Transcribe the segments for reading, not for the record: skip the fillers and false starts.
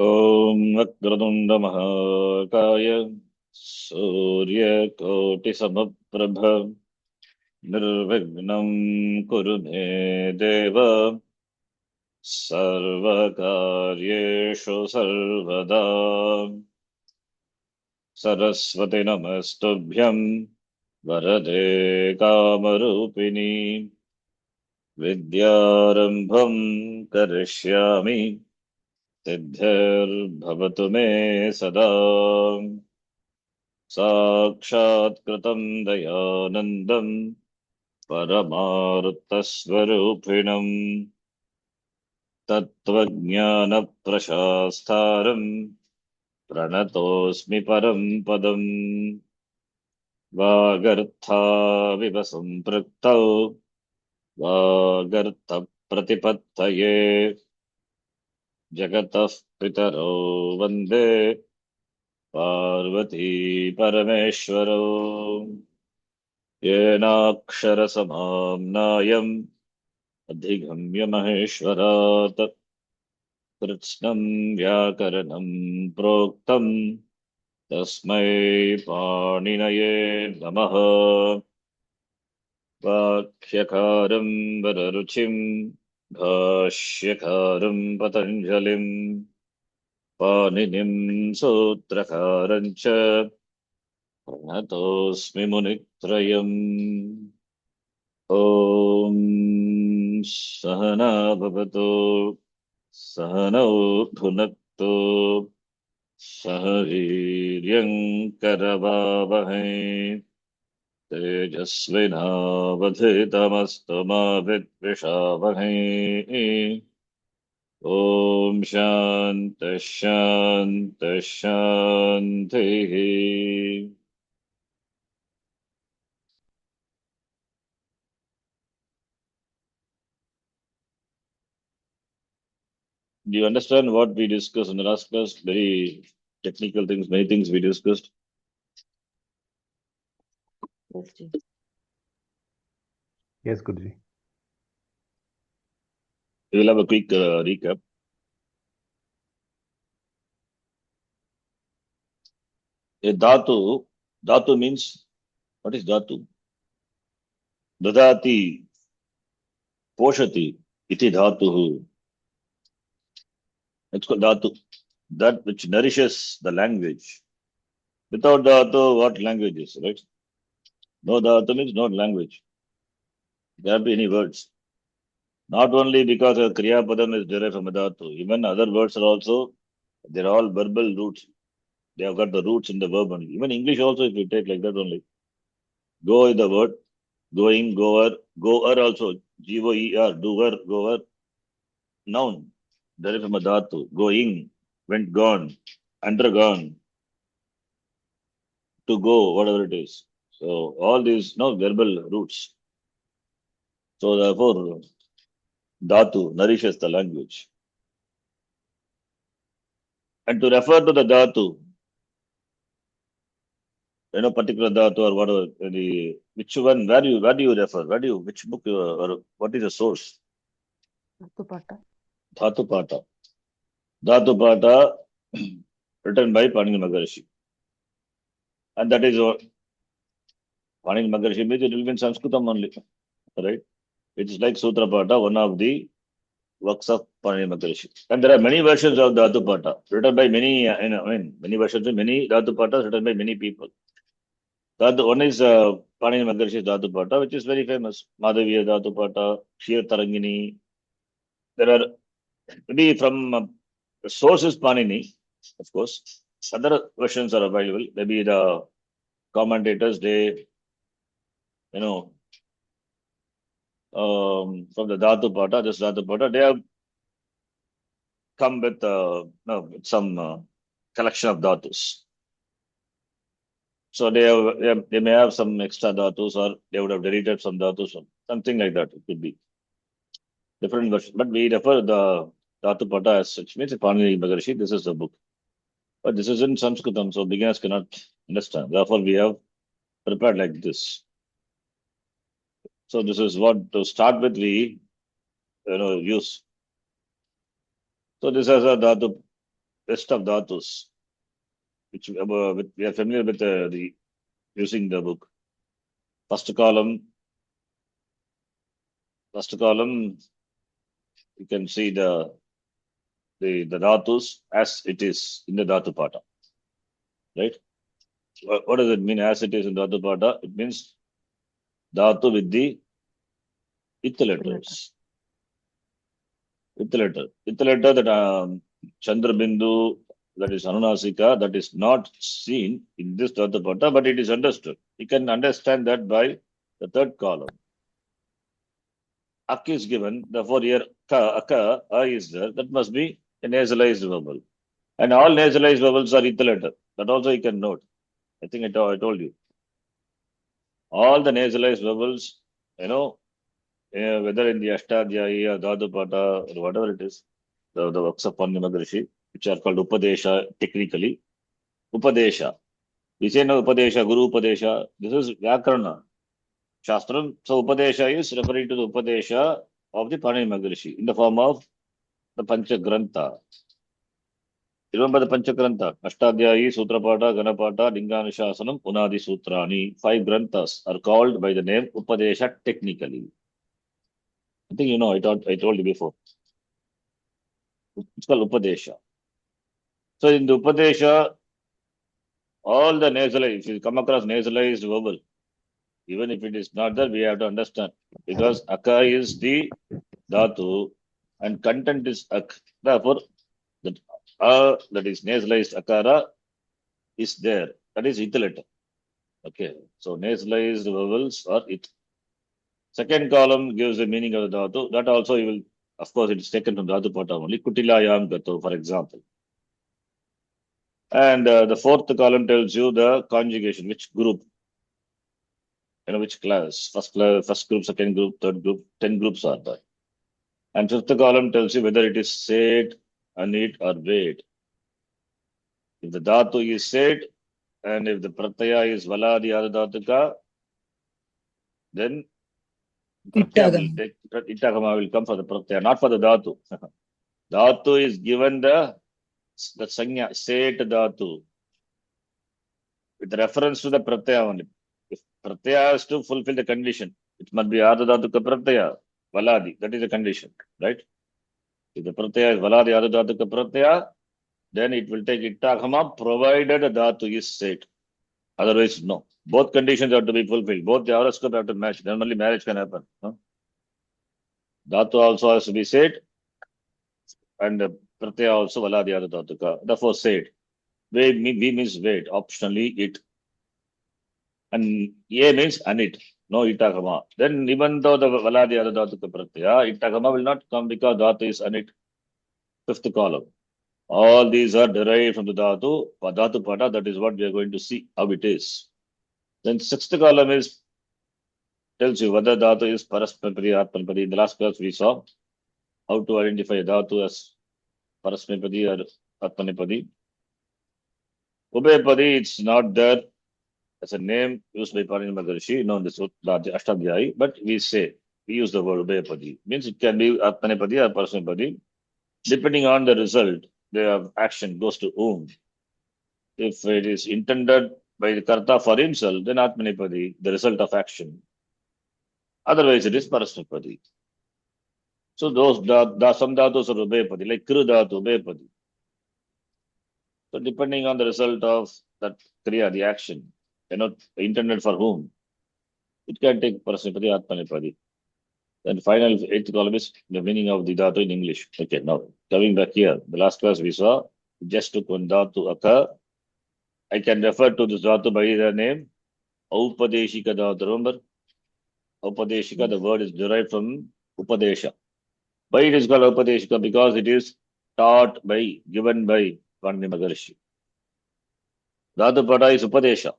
ॐ वक्रतुण्ड महाकाय सूर्यकोटिसमप्रभ निर्विघ्नं कुरु मे देव सर्वकार्येषु सर्वदा सरस्वति नमस्तुभ्यं वरदे कामरूपिणी विद्यारम्भं करिष्यामि सिद्धिर्भवतु मे सदा साक्षात्कृतं दयानन्दं परमार्थस्वरूपिणम् तत्त्वज्ञानप्रशास्तारम् प्रणतोऽस्मि परं पदम् वागर्थाविव सम्पृक्तौ वागर्थप्रतिपत्तये जगतः पितरौ वन्दे पार्वती परमेश्वरौ येनाक्षरसमाम्नायम् अधिगम्य महेश्वरात् कृत्स्नं व्याकरणं प्रोक्तम् तस्मै पाणिनये नमः वाक्यकारं वररुचिं भाष्यकारं पतञ्जलिं पाणिनिं सूत्रकारं च प्रणतोऽस्मि मुनित्रयम् ॐ सहना भवतु सहनौ भुनक्तु सह वीर्यङ्करवावहै तेजस्विनावधितमस्तु मा विद्विषावहै ॐ शान्तिः शान्तिः शान्तिः Do you understand what we discussed in the last class? Very technical things, many things we discussed. Yes, Ji. Yes, Guruji. We will have a quick recap. A dhatu means, what is dhatu? Dadati, poshati, iti dhatuhu. It's called dhatu. That which nourishes the language. Without dhatu, what language is, right? No dhatu means not language. There can't be any words. Not only because a kriya padam is derived from a dhatu, even other words are also, they're all verbal roots. They have got the roots in the verb only. Even English also, if you take like that only. Go is the word, going, goer also, G-O-E-R, doer, goer, noun, derived from a dhatu, going, went, gone, undergone, to go, whatever it is. So all these no verbal roots. So therefore, dhatu nourishes the language. And to refer to the dhatu, particular dhatu or whatever, which one, where do you refer? Which book, or what is the source? Dhatu-pata. Dhatu Pata. Dhatu Pata, written by Panini Maharishi. And that is what Panini Maharishi means, it will be in Sanskritam only, right? It's like Sutra Pata, one of the works of Panini Maharishi. And there are many versions of Dhatu Pata, written by many, many versions, many Dhatu Patas written by many people. One is Panini Maharishi's Dhatu Pata, which is very famous. Madhaviya Dhatu Pata, Shir Tarangini. There are maybe from the source is Panini, of course. Other versions are available. Maybe the commentators, they, from the Dhatu Pata, this Dhatu Pata, they have come with with some collection of dhatus. So they may have some extra dhatus, or they would have deleted some dhatus, something like that. It could be different version. But we refer the Dhatu Pata as such, means Panini Maharishi, this is the book. But this is in Sanskritam, so beginners cannot understand. Therefore, we have prepared like this. So this is what to start with we use. So this is a dhatu list of dhatus, which we are familiar with the using the book. First column, you can see the dhatus as it is in the dhatu pata, right? What does it mean as it is in dhatu pata? It means dhatu with the it letters. It letter that Chandra Bindu, that is Anunasika, that is not seen in this dhatu pata, but it is understood. You can understand that by the third column. Ak is given, therefore here aka, a is there, that must be a nasalized vowel. And all nasalized vowels are letter. That also you can note. I think I told you. All the nasalized vowels, whether in the Ashtadhyayi or Dhadupata or whatever it is, the works of Panya Maharishi, which are called Upadesha technically. Upadesha. We say no Upadesha, Guru Upadesha. This is Vyakarana. Shastram. So Upadesha is referring to the Upadesha of the Panya Maharishi in the form of the Panchagrantha. Remember the Panchagrantha, Ashtadhyayi, Sutrapata, Ganapata, Linganushasana, Unadi Sutrani. 5 granthas are called by the name Upadesha technically. I think I told you before. It's called Upadesha. So in the Upadesha, all the nasalized, if you come across nasalized vowel, even if it is not there, we have to understand. Because Aka is the Dhatu and content is Ak. Therefore, that is nasalized Akara is there. That is it letter. Okay. So nasalized vowels are it. Second column gives the meaning of the dhatu. That also you will, of course, it is taken from dhatu pata only. Kutilayam gato, for example. And the fourth column tells you the conjugation, which group, which class, first group, second group, third group, 10 groups are there. And fifth column tells you whether it is said, anit, or wait. If the dhatu is said, and if the pratyaya is valadi adhatuka, then Ittagama will come for the pratyaya, not for the dhatu. Dhatu is given the sanya, set dhatu, with reference to the pratyaya only. If pratyaya has to fulfill the condition, it must be adha dhatuka pratyaya, valadi. That is the condition, right? If the pratyaya is valadi adha dhatuka pratyaya, then it will take ittagama provided the dhatu is set. Otherwise, no. Both conditions have to be fulfilled. Both the horoscope have to match. Then only marriage can happen. Dhatu also has to be said, and pratyaya also valadi adha dhatuka. Therefore, said. We means wait, optionally it. And A means anit, no ittagama. Then even though the valadi adha dhatuka pratyaya, ittagama will not come because dhatu is anit. Fifth column. All these are derived from the dhatu pada. That is what we are going to see how it is. Then sixth column tells you whether dhatu is parasmipadi, atmanipadi. In the last class we saw how to identify dhatu as parasmipadi or atmanipadi. Ubhayapadi, it's not there as a name used by Panini Maharishi, in the Ashtadhyayi, but we use the word Ubhayapadi. Means it can be Atmanipadi or Parasmipadi. Depending on the result, the action goes to whom. If it is intended by the Karta for himself, then Atmanipadi, the result of action. Otherwise, it is Parasmipadi. So those some dhatus are Ubhayapadi, like Kru dhatu, Ubhayapadi. So depending on the result of that kriya, the action, intended for whom, it can take Parasmipadi, Atmanipadi. Then final eighth column is the meaning of the dhatu in English. Okay, now coming back here, the last class we saw, just took one dhatu aka. I can refer to this dhatu by the name Aupadeshika dhatu. Remember? Aupadeshika, the word is derived from Upadesha. Why it is called Aupadeshika? Because it is taught by, given by Panini Maharishi. Dhatu pada is Upadesha.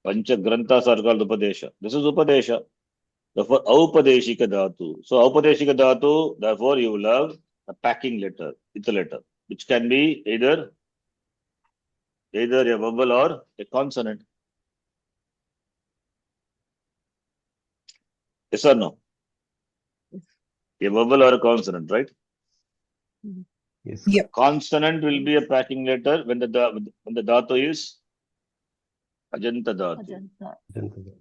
Pancha Granthas are called Upadesha. This is Upadesha. Therefore, Aupadeshika dhatu. So, Aupadeshika dhatu, therefore, you will have a packing letter, it letter, which can be either a vowel or a consonant. Yes or no? A vowel or a consonant, right? Yes. Yep. Consonant will be a packing letter when the dhatu is Ajanta dhatu. Ajanta. Ajanta.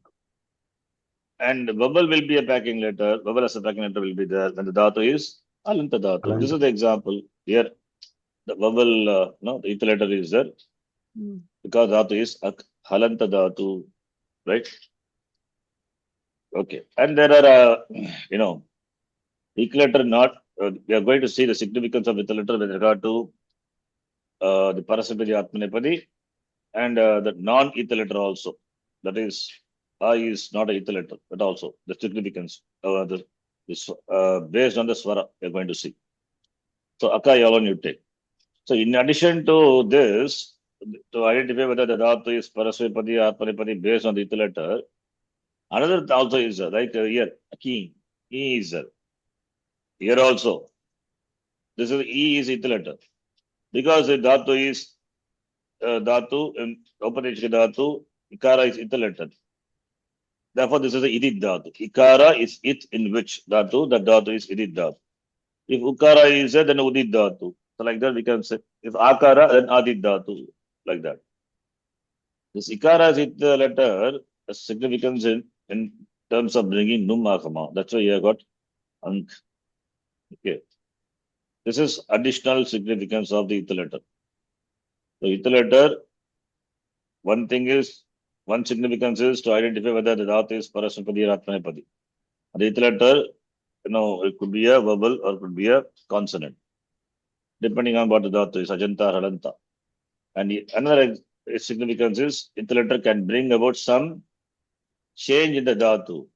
And vowel will be a packing letter. Vowel as a packing letter will be there when the dhatu is Alanta dhatu. This is the example. Here, the vowel, no, the ether letter is there because dhatu is Halanta dhatu, right? Okay. And there are, ether letter not, we are going to see the significance of ether letter with regard to the Parasipadi Atmanepadi and the non-ether letter also. That is, I is not a ether letter, but also the significance this based on the swara we are going to see. So Akka Yalan you take. So in addition to this, to identify whether the dhatu is Parasvipadi or Atmanepadi based on the ether letter, another also is like here, Aki, E is there. Here also, this is E is ether letter. Because the dhatu is dhatu, Upanishika dhatu, Ikara is ether letter. Therefore, this is a idit dhatu. Ikara is it in which dhatu, that dhatu is idit dhatu. If ukara is there, then udit dhatu. So like that we can say, if akara, then adit dhatu, like that. This ikara is it the letter, a significance in terms of bringing num akama. That's why you have got ank. Okay. This is additional significance of the ether letter. So ether letter, one significance is to identify whether the dhatu is Parasvipadi or Atmanepadi. The ether letter, it could be a vowel or it could be a consonant, depending on what the dhatu is, Ajanta or Halanta. And another significance is ether letter can bring about some change in the dhatu.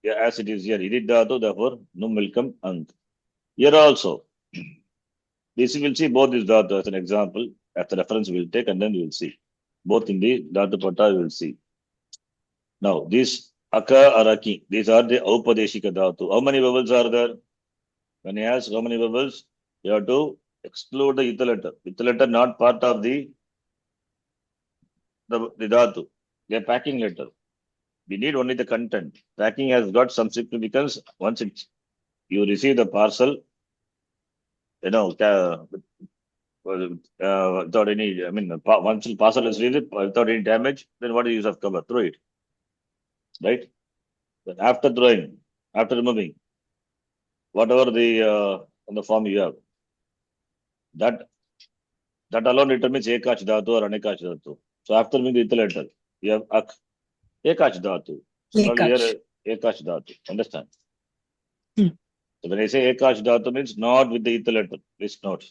Yeah, as it is here, idit dhatu, therefore num will come ank. Here also, this we will see both these dhatu as an example. As the reference we will take and then we will see. Both in the dhatu pata we will see. Now, these Aka or Aki, these are the Aupadeshika dhatu. How many vowels are there? When he asks how many vowels, you have to exclude the ether letter. Ether letter not part of the dhatu. They are packing letter. We need only the content. Packing has got some significance. Once you receive the parcel, without any, once the parcel is received without any damage, then what is the use of cover? Throw it. Right? Then after throwing, after removing, whatever the form you have, that alone determines ekach dhatu or anekach dhatu. So after removing the ether letter, you have ekach dhatu. So now here ekach dhatu. Understand? So when I say ekach dhatu means not with the ether letter. Please note.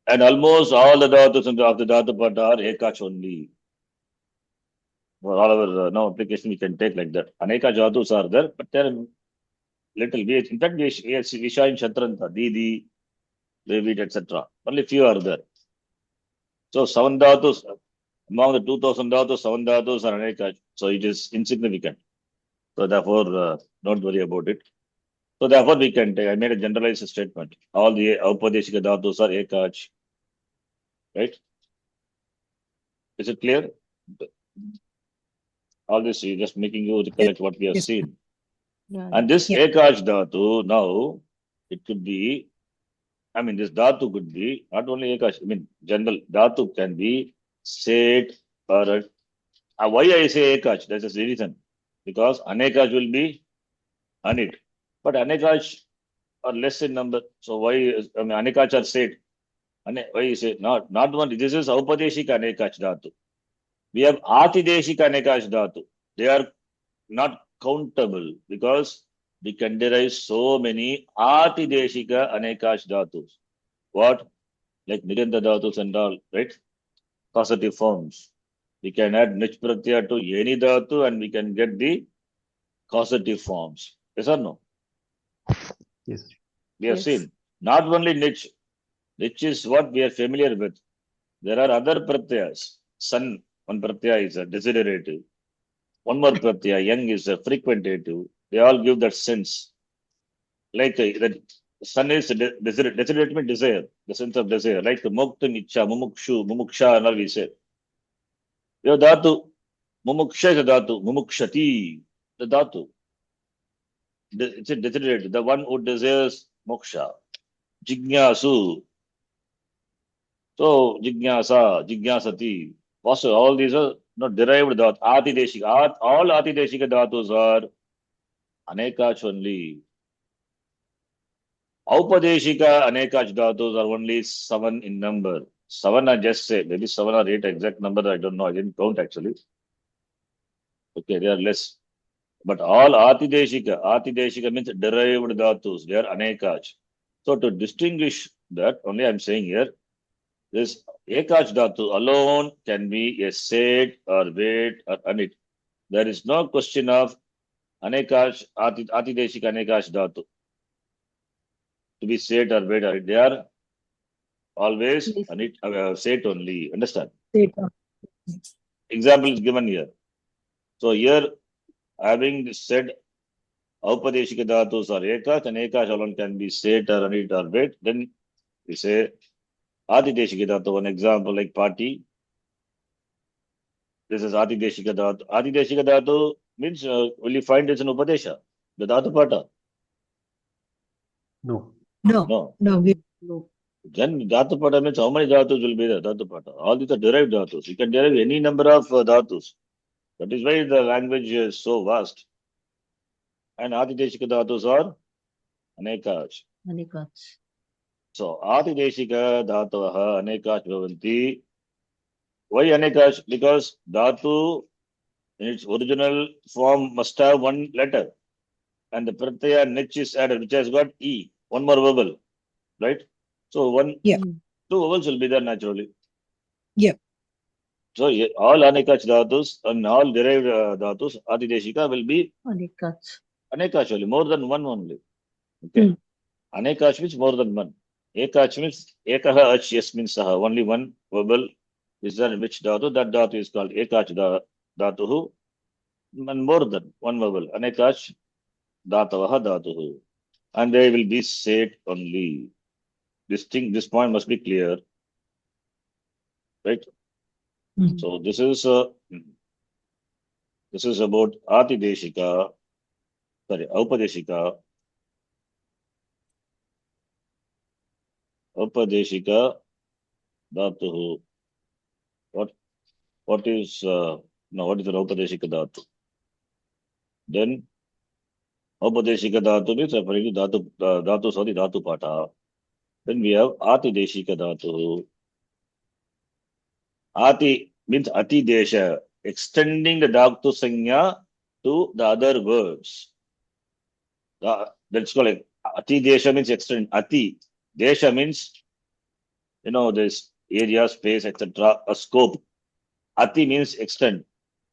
And almost all the dhatus of the dhatu pata are ekach only. For all our now application we can take like that. Aneka dhatus are there, but there are little. In fact, we saw in Shatranta, Didi, David, etc. Only few are there. So 7 dhatus, among the 2000 dhatus, 7 dhatus are aneka. So it is insignificant. So therefore, don't worry about it. So therefore, we can take. I made a generalized statement. All the Aupadeshika dhatus are ekach. Right? Is it clear? All this is just making you recollect what we have seen. Yeah. And this ekach dhatu, now, it could be, this dhatu could be, not only ekach, general dhatu can be said or, why I say ekach, there's a reason. Because anekach will be anit. But anekach are less in number. So why, anekach are said. Why you say, not one, this is Aupadeshika anekach dhatu. We have Atideshika anekach dhatu. They are not countable because we can derive so many Atideshika anekach dhatus. What? Like Niganta dhatus and all, right? Causative forms. We can add nich pratyaya to any dhatu and we can get the causative forms. Yes or no? Yes. We have seen. Not only nich. Nich is what we are familiar with. There are other pratyas. Sun, one pratyaya is a desiderative. One more pratyaya, young is a frequentative. They all give that sense. Like that sun is desiderative means desire, the sense of desire. Like mukta nicha, mumukshu, mumuksha, and all we say. You dhatu, mumuksha is a dhatu, mumukshati, the dhatu. It's a desiderative, the one who desires moksha. jignasu. So jignasa, jignasati. Also, all these are not derived dhatu. Atideshika. All atideshika dhatus are anekach only. Aupadeshika anekach dhatus are only 7 in number. 7 I just say, maybe 7 or 8 exact number, I don't know. I didn't count actually. Okay, they are less. But all Atideshika means derived dhatus. They are anekach. So to distinguish that, only I'm saying here, this ekach dhatu alone can be a set or wait or anit. There is no question of anekach, Atideshika anekach dhatu to be set or wait or anit. They are always Yes. anit, set only. Understand? Data. Example is given here. So here, having said Aupadeshika dhatus are ekach and ekach alone can be set or anit or wait, then we say Adideshika dhatu, one example like party. This is Adideshika dhatu. Adideshika dhatu means will you find it's an Upadesha? The dhatu pata? No. No, No. no, No. Then dhatu pata means how many dhatus will be there? Dhatu pata. All these are derived dhatus. You can derive any number of dhatus. That is why the language is so vast. And Adideshika dhatus are anekach. Anikach. So Adideshika dhataha anekach bhavanti. Why anekach? Because dhatu in its original form must have one letter. And the pratyaya nich is added, which has got E, one more vowel, right? So Yeah. two vowels will be there naturally. Yeah. So all anekach dhatus and all derived dhatus, Adideshika will be Anikach. anekach only, more than one only. Okay. Anekach means more than one. Ekach means ekaha ach, yes means saha, only one vowel is there in which dhatu, that dhatu is called ekach dhatuhu, and more than one vowel, anekach dhatavaha dhatuhu. And they will be set only. This point must be clear, right? Mhm. So this is about Atideshika, sorry, Aupadeshika. Aupadeshika dhatuhu. What is an Aupadeshika dhatu? Then Aupadeshika dhatu means referring to dhatu, sorry, dhatu pata. Then we have Atideshika dhatu. Ati means Ati Desha, extending the dhatu sanya to the other words. That's called like Ati Desha means extend. Ati Desha means, this area, space, etc. A scope. Ati means extend.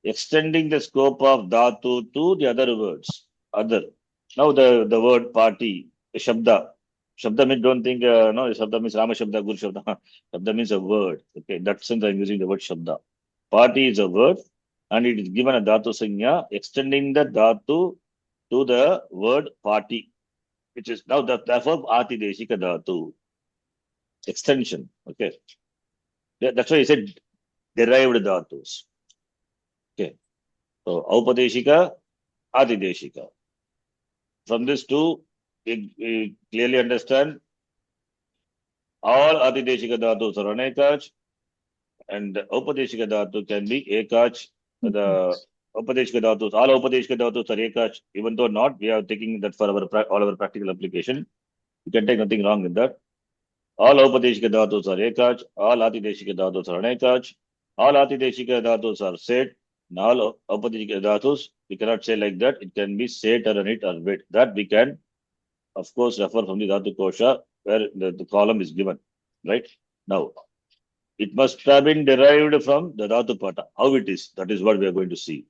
Extending the scope of dhatu to the other words. Other. Now the word party, Shabda. Shabda means don't think, Shabda means Rama Shabda, Guru Shabda. Shabda means a word. Okay, in that sense I'm using the word Shabda. Party is a word and it is given a dhatu sanya, extending the dhatu to the word party, which is now therefore Atideshika dhatu. Extension. Okay. That's why he said derived dhatus. Okay. So Aupadeshika, Adideshika. From this two, we clearly understand all Adideshika dhatus are anekach and Aupadeshika dhatu can be ekach. The Aupadeshika dhatus, all Aupadeshika dhatus are ekach, even though not, we are taking that for all our practical application. You can take nothing wrong in that. All Aupadeshika dhatus are ekach, all Adideshika dhatus are anekach, all Adideshika dhatus are set, and all Aupadeshika dhatus, we cannot say like that. It can be set or anit or wait. That we can, of course, refer from the dhatu kosha where the column is given, right? Now, it must have been derived from the dhatu pata. How it is, that is what we are going to see.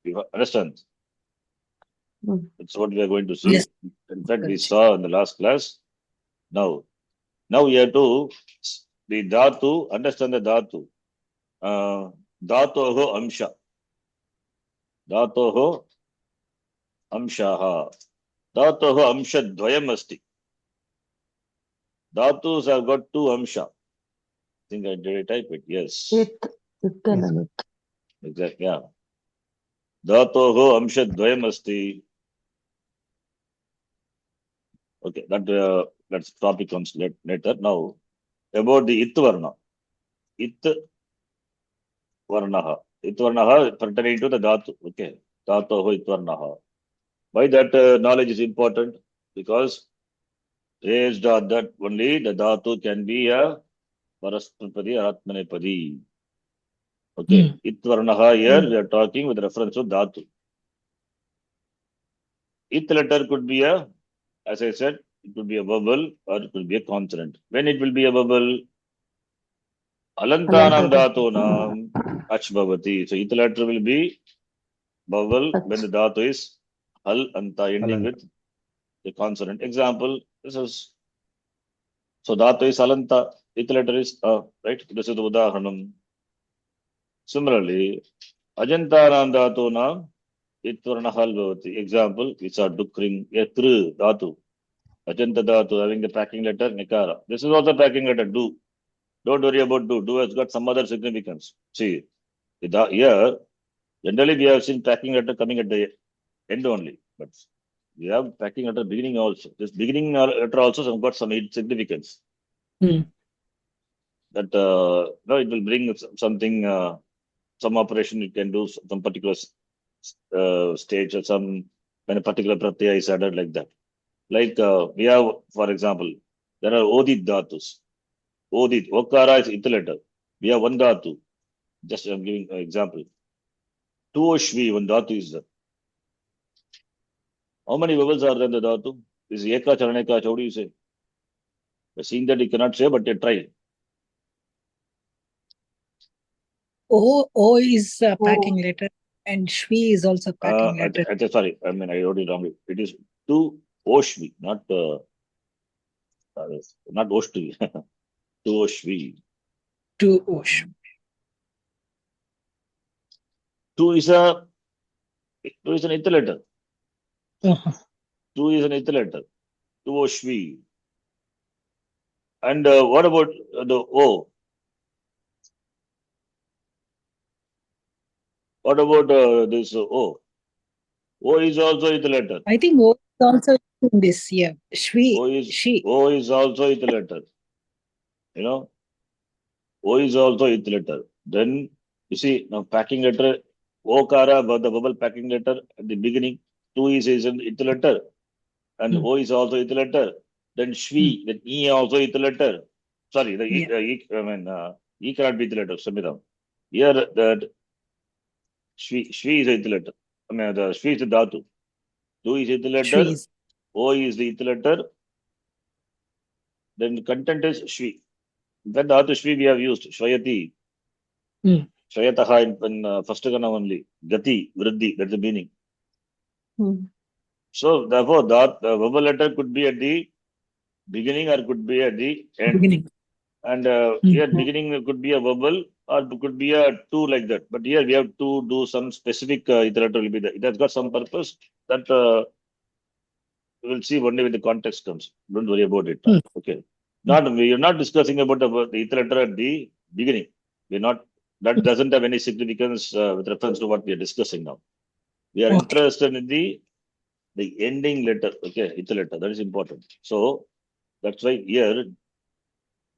You understand? That's what we are going to see. Yes. In fact, we saw in the last class. Now we have to the dhatu, understand the dhatu. Dhatoho amsha. Dhatoho amshaha. Dhatoho amsha dvayam asti. Dhatus have got two amsha. I think I did type it. Yes. It and Anit. Exactly. Yeah. Dhatoho amsha dvayam asti. Okay. That That's topic comes later. Now, about the it varna. It varnaha. It varnaha pertaining to the dhatu. Okay. Dhatoho it varnaha. Why that knowledge is important? Because based on that only the dhatu can be a parasprapadi or atmanepadi. Okay. It varnaha here we are talking with reference to dhatu. It letter could be a, as I said, it could be a vowel or it could be a consonant. When it will be a vowel, alantanam dhatunam ach bhavati. So it letter will be vowel when the dhatu is hal anta ending with the consonant. Example, this is, so dhatu is alanta, it letter is right? This is the udaharanam. Similarly, ajantanam dhatunam itvarna hal bhavati. Example, we saw dukring, yatru dhatu. Ajanta dhatu having the packing letter nikara. This is also packing letter do. Don't worry about do. Do has got some other significance. See, here, generally we have seen packing letter coming at the end only. But we have packing letter beginning also. This beginning letter also have got some significance. That no, it will bring something, some operation you can do, some particular stage or some when a particular pratyaya is added like that. Like we have, for example, there are odit dhatus. Odit, okara is it letter. We have one dhatu. Just I'm giving an example. Two shvi, one dhatu is there. How many vowels are there in the dhatu? Is eka, charaneka, how do you say? Seeing that you cannot say, but you try. O is a packing letter and Shvi is also packing letter. Sorry, I mean I wrote it wrongly. It is two oshvi, not oshvi. Two oshvi. Two Osh. Two is an it letter. Uh-huh. Two is an it letter. Two oshvi. And what about the O? What about this O? O is also it letter. I think O is also in this, yeah. Shvi, she. O is also it letter. You know, O is also it letter. Then you see now packing letter, Okara, the vowel packing letter at the beginning, two is an it letter, and O is also it letter. Then Shvi, then E also it letter. Sorry, the E cannot be it letter. Samidam. Here that Shvi is it letter. I mean the Shvi is the dhatu. Two is it letter. Shvis. O is the it letter. Then content is Shvi. Then the dhatu Shvi we have used Shvayati. Shvayataha in first gana only. Gati, Vriddhi, that's the meaning. So therefore that vowel letter could be at the beginning or could be at the end. Beginning. And here beginning could be a vowel or could be a two like that. But here we have to do some specific iterator will be there. It has got some purpose that we will see one day when the context comes. Don't worry about it. Okay. We are not discussing about the iterator at the beginning. We're not, that doesn't have any significance with reference to what we are discussing now. We are interested in the ending letter. Okay, iterator. That is important. So that's why here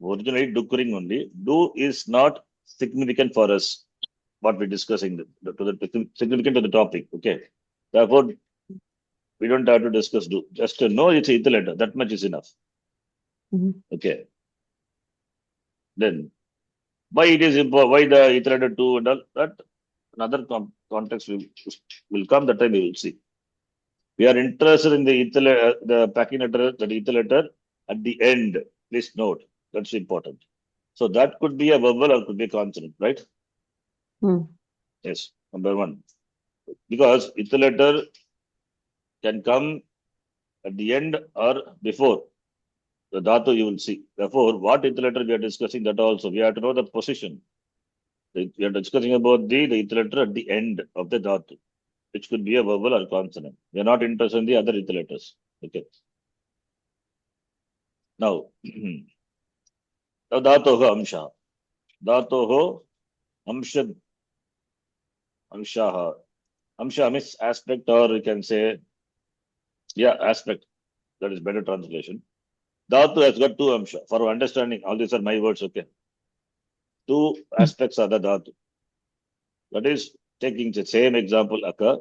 originally dukkering only. Do is not significant for us. What we're discussing significant to the topic. Okay. Therefore, we don't have to discuss do. Just to know it's a letter. That much is enough. Okay. Then why it is important? Why the iterator two and all that? Another context will come. That time we will see. We are interested in the packing letter, the iterator at the end. Please note. That's important. So that could be a vowel or could be a consonant, right? Yes, number one. Because iterator can come at the end or before the dhatu you will see. Therefore, what iterator we are discussing, that also we have to know the position. We are discussing about the iterator at the end of the dhatu, which could be a vowel or consonant. We are not interested in the other iterators. Okay. Now, dhatoho amsha. Dhatoho amsha. Amshaha. Amsha means aspect, or you can say, yeah, aspect. That is better translation. Dhatu has got two amsha. For understanding, all these are my words, okay? Two aspects are the dhatu. That is, taking the same example, occur,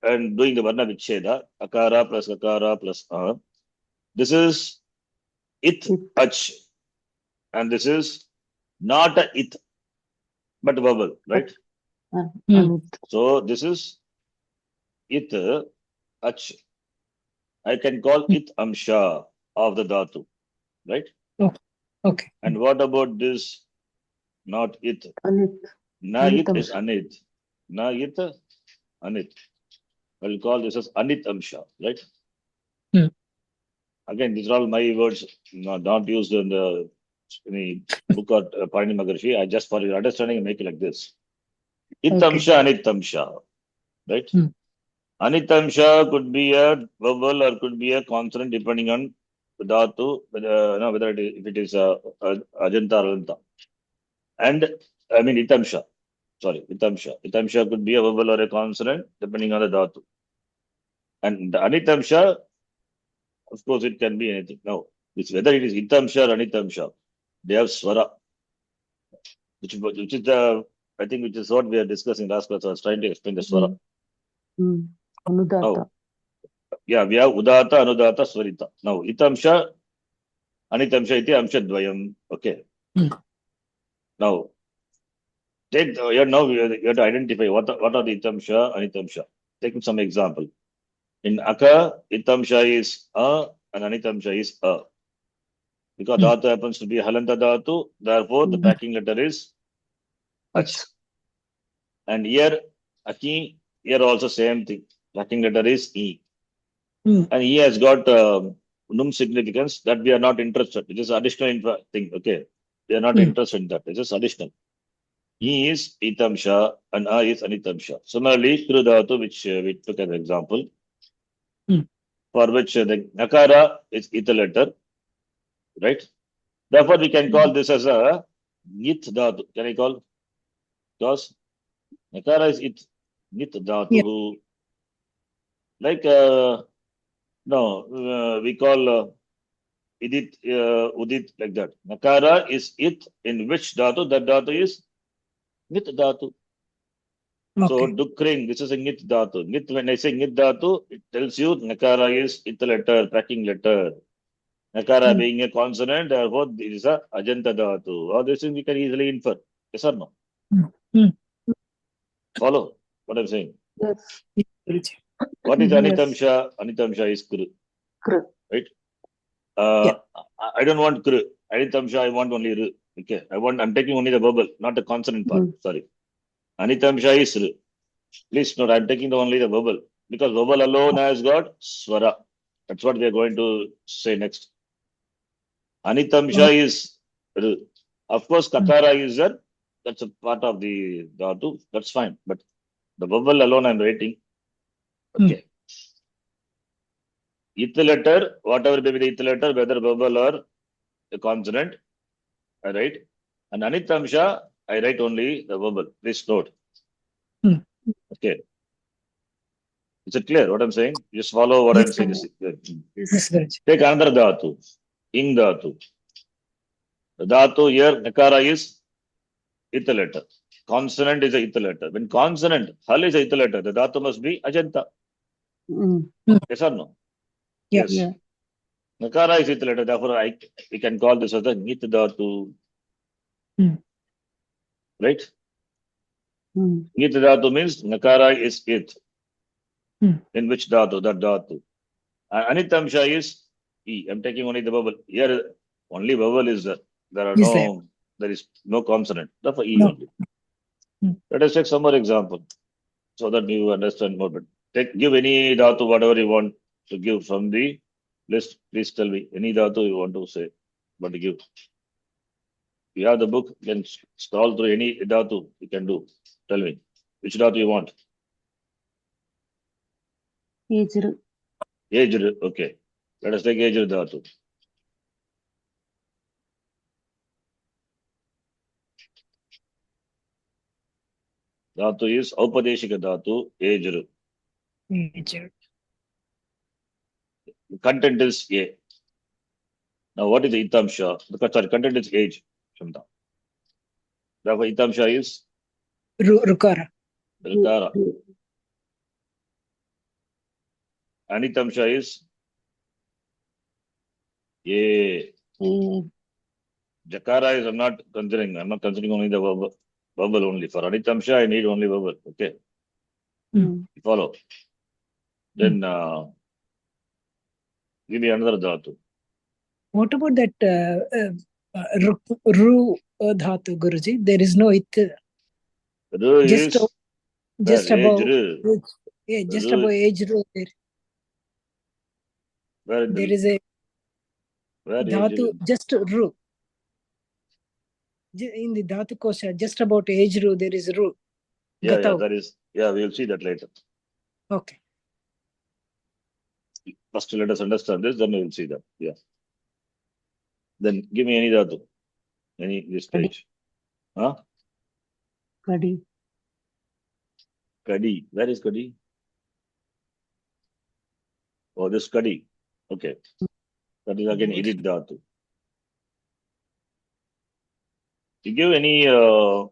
and doing the varna vicheda, akara plus akara plus a. This is it, ach, and this is not a it, but vowel, right? Anit. So this is it, ach. I can call it amsha of the dhatu, right? Okay. And what about this? Not it. Anit. Na it Anitamsha. is anit. Na it, anit. I'll call this as anit amsha, right? Hmm. Again, these are all my words, not used in the any book or Panini Maharshi. I just, for your understanding, make it like this. Itamsha, anitamsha, right? Hmm. Anitamsha could be a vowel or could be a consonant depending on the dhatu, whether it is, if it is ajanta or alanta. And I mean itamsha. Sorry, itamsha. Itamsha could be a vowel or a consonant depending on the dhatu. And the anitamsha, of course, it can be anything. Now, it's whether it is itamsha or anitamsha, they have swara, which is the, I think, which is what we are discussing last class. I was trying to explain the swara. Anudata. Now, yeah, we have udata, anudata, swarita. Now, itamsha, anitamsha iti amsha dvayam. Okay. Hmm. Now, take now you have to identify what are the itamsha, anitamsha. Take some example. In aka, itamsha is a and anitamsha is a. Because dhatu happens to be halanta dhatu, therefore the packing letter is ach. And here, aki, here also same thing. Packing letter is e. And he has got num significance that we are not interested. It is additional thing. Okay, we are not interested in that. It is additional. E is itamsha and a is anitamsha. Similarly, kru dhatu, which we took as an example, for which the nakara is ita letter, right? Therefore, we can call this as a nit dhatu. Can I call? Because nakara is it, nit dhatu. Like, no, we call idit, udit, like that. Nakara is it in which dhatu? That dhatu is nit dhatu. So, dukring, this is a nit dhatu. Nit, when I say nit dhatu, it tells you nakara is it letter, packing letter. Nakara being a consonant, therefore, it is a ajanta dhatu. All these things we can easily infer. Yes or no? Follow what I'm saying? Yes. What is Yes. anitamsha? Anitamsha is kru. Kru. Right? I don't want kru. Anitamsha, I want only ru. Okay. I'm taking only the verbal, not the consonant part. Sorry. Anitamsha is ru. Please note, I'm taking only the verbal. Because verbal alone has got swara. That's what we are going to say next. Anitamsha is ru. Of course, kakara is there. That's a part of the dhatu. That's fine. But the vowel alone I'm writing. Okay. It letter, whatever may be the it letter, whether vowel or a consonant, I write. And anitamsha, I write only the vowel. Please note. Okay. Is it clear what I'm saying? Just follow what I'm saying. Take another dhatu. Ing dhatu. The dhatu here, nakara is it letter. Consonant is a it letter. When consonant, hal is a it letter, the dhatu must be ajanta. Yes or no? Yes. Yeah. Nakara is it letter. Therefore, we can call this as the nit dhatu. Right? Nit dhatu means nakara is it. In which dhatu? That dhatu. Anitamsha is e. I'm taking only the vowel. Here, only vowel is there. There is no consonant. Therefore, e only. Let us take some more example so that you understand more. But give any dhatu, whatever you want to give from the list. Please tell me any dhatu you want to say, but give. You have the book, you can scroll through any dhatu you can do. Tell me which dhatu you want. Ejru. Ejru, okay. Let us take ejru dhatu. Dhatu is Aupadeshika dhatu, ejru. The content is A. Now, what is the itamsha? Sorry, content is age. Shamta. Therefore, itamsha is Rukara. Vilkara. Anitamsha is A. Jakara is I'm not considering only the verbal only. For Anitamsha, I need only verbal. Okay. You follow. Then give me another dhatu. What about that Ru Dhatu, Guruji? There is no it. Ru Just is just where? above. Age, Ru. Yeah, just Ru- above age Ru. Where in There the, is a where age Dhatu, Ru? just Ru. In the Dhatu Kosha, just about age Ru, there is Ru. Yeah, Gatau. that is. Yeah, we will see that later. Okay. First, let us understand this, then we will see that. Yeah. Then give me any dhatu. Any this page. Huh? Kadi. Kadi. Where is Kadi? Oh, this Kadi. Okay. That is again edit dhatu. You give any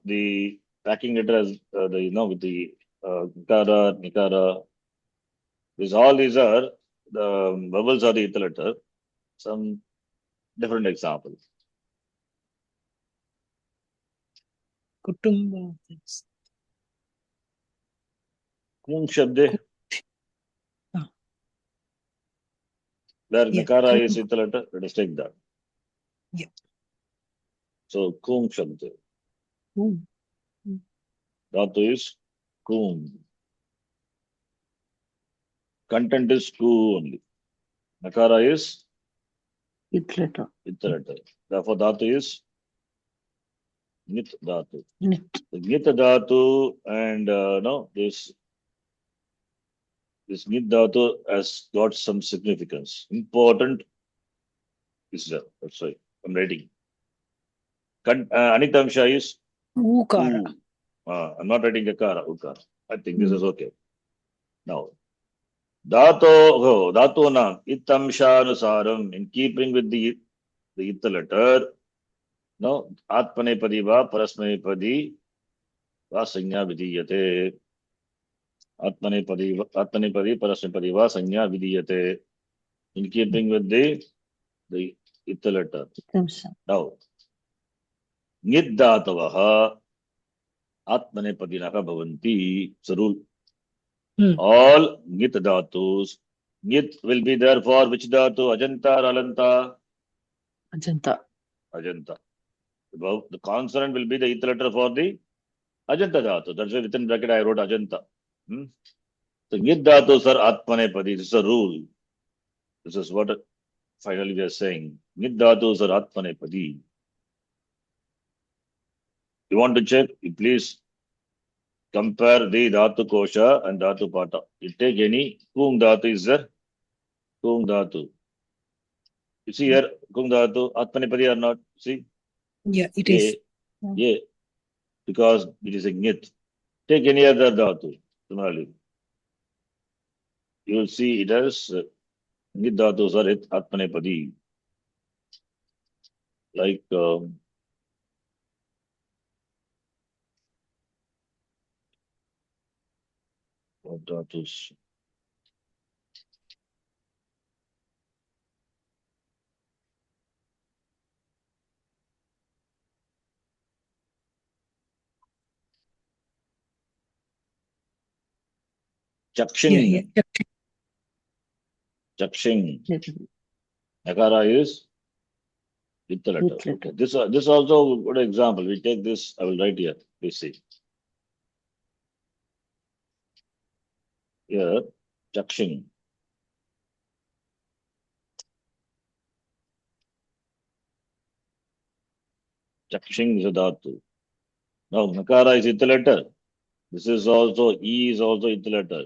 the packing letter as with the Nikara, Nikara. All these are the vowels are the ith letter. Some different examples. Kutumba. Kum Shabde. Where Yeah. Nikara is ith letter, let us take that. Yeah. So Kum Shabde. Kum. Dhatu is Kum. Content is Ku only. Nakara is It letter. ith letter. Therefore, Dhatu is Nit Dhatu. Nit. The Nit Dhatu and this Nit Dhatu has got some significance. Important is there. That's why I'm writing. Anitamsha is Ukara. U. I'm not writing Akara, Ukara. I think this is okay. Now, Dhatuna, Itamshanusaram, in keeping with the ith letter, no, Atmanepadi va, Parasmanepadi va, Sanya Vidiyate. Atmanepadi, Parasmanepadi va, Sanya Vidiyate. In keeping with the ith letter. Itamsha. Now, Niddhatavaha, Atmanepadinaha bhavanti. It's a rule. All Nit dhatus. Nit will be there for which dhatu? Ajanta or Alanta? Ajanta. Ajanta. The consonant will be the ith letter for the Ajanta dhatu. That's why within bracket I wrote Ajanta. So Nit dhatus are Atmanepadi. This is a rule. This is what finally we are saying. Nit dhatus are Atmanepadi. You want to check? You please compare the Dhatu Kosha and Dhatu Pata. You take any Kung Dhatu is there? Kung Dhatu. You see here, Kung Dhatu, Atmanepadi or not? See? Yeah, it is. Yeah. Because it is a Nyat. Take any other Dhatu. Similarly. You will see it as Nyat Dhatus are Atmanepadi. Like what Dhatus? Chakshing. Yeah. Chakshing. Letter. Nakara is with the letter. With letter. Okay. This also good example. We take this, I will write here. Please see. Here, Chakshing. Chakshing is a dhatu. Now, Nakara is ith letter. This is also, E is also ith letter.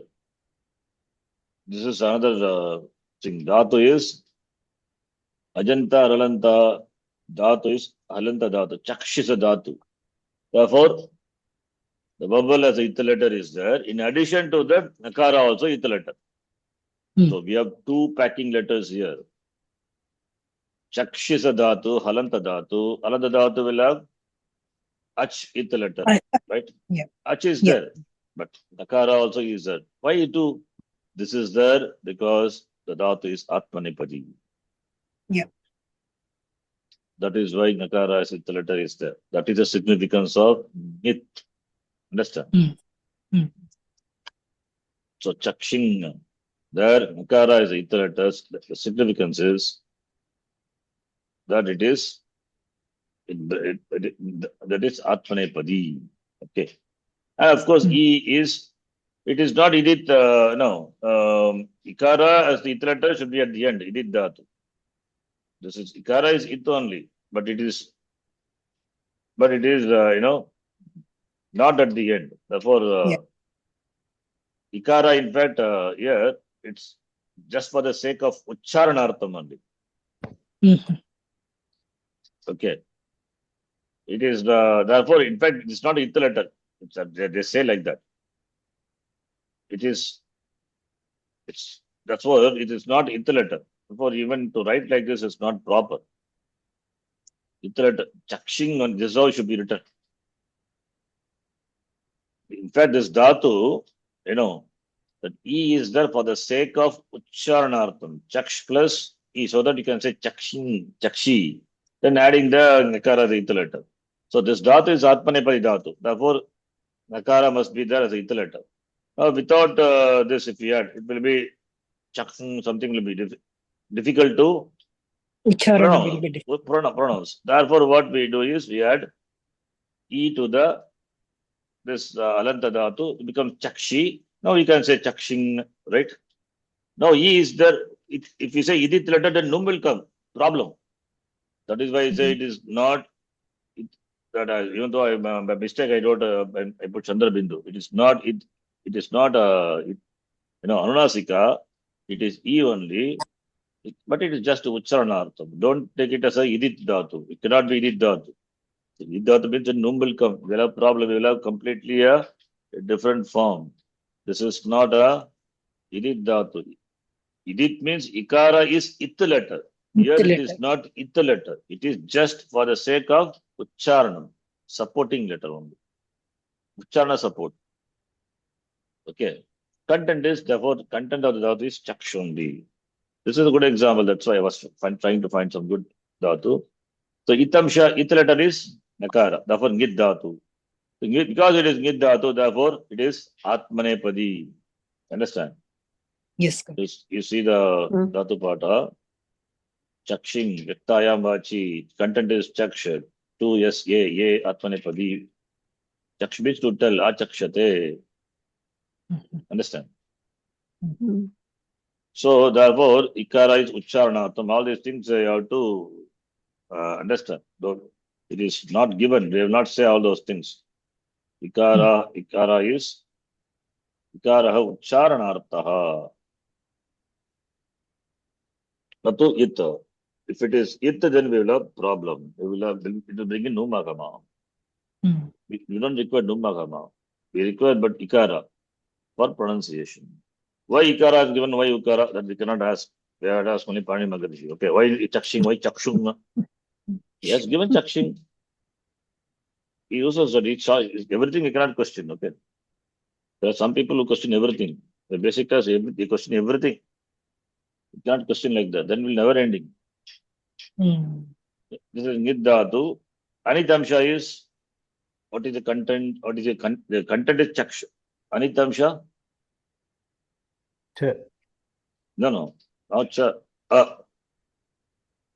This is another thing. Dhatu is Ajanta, Ralanta. Dhatu is Halanta dhatu. Chaksh is a dhatu. Therefore, the vowel as a ith letter is there. In addition to that, Nakara also ith letter. So we have two packing letters here. Chakshisa dhatu, halanta dhatu. Halanta dhatu will have ach it letter, right? Yeah. Ach is Yeah. there, but nakara also is there. Why it do? This is there because the dhatu is atmanepadi. Yeah. That is why nakara as it letter is there. That is the significance of nit. Understand? So chakshing, there nakara is it letters. The significance is that it is that is atmanepadi. Okay. And of course, it is not idit, ikara as the it letter should be at the end, idit dhatu. This is, ikara is it only, but it is, not at the end. Therefore, ikara, in fact, here, it's just for the sake of ucharanartham only. Okay. It is, therefore, in fact, it's not it letter. They say like that. That's why it is not it letter. Therefore, even to write like this is not proper. It letter, chakshing on this how should be written. In fact, this dhatu, that E is there for the sake of ucharanartham. Chaksh plus E, so that you can say chakshin, chakshi. Then adding the nakara, the it letter. So this dhatu is atmanepadi dhatu. Therefore, nakara must be there as a it letter. Now, without this, if we add, it will be something will be difficult to Ucharana will be different. pronounce. Therefore, what we do is we add E to this alanta dhatu, it becomes chakshi. Now you can say chakshin, right? Now E is there. If you say idit letter, then num will come. Problem. That is why I say it is not. Even though I by mistake I wrote I put Chandra Bindu. It is not it. It is not Anunasika. It is E only, but it is just Ucharanartham. Don't take it as a idit dhatu. It cannot be idit dhatu. Idit dhatu means a num will come. We'll have problem. We'll have completely a different form. This is not a idit dhatu. Idit means ikara is it letter. Here it is not it letter. It is just for the sake of ucharanam, supporting letter only. Ucharana support. Okay. Content is, therefore, the content of the dhatu is chaksh only. This is a good example. That's why I was trying to find some good dhatu. So itamsha, it letter is nakara. Therefore, ngit dhatu. So, because it is ngit dhatu, therefore, it is atmanepadi. Understand? Yes. You see the dhatu pata. Chakshing, yaktayam vachi. Content is chaksha. To yes, ye, atmanepadi. Chaksh means to tell, achakshate. Understand? So, therefore, ikara is ucharanatham. All these things you have to understand. It is not given. They have not say all those things. Ikara is ikara ucharanarthaha. Natu it. If it is it, then we will have problem. It will bring in numagama. We don't require numagama. We require but ikara for pronunciation. Why ikara is given? Why ukara? That we cannot ask. We have to ask only Pani Magarishi. Okay, why chakshing? Why chakshung? He has given chakshing. He uses that. Everything you cannot question. Okay, there are some people who question everything. The basic task, they question everything. You cannot question like that. Then we'll never ending. This is Niddhatu. Anitamsha is, what is the content? What is the content is chaksha. Anitamsha? Cha. No. Not cha.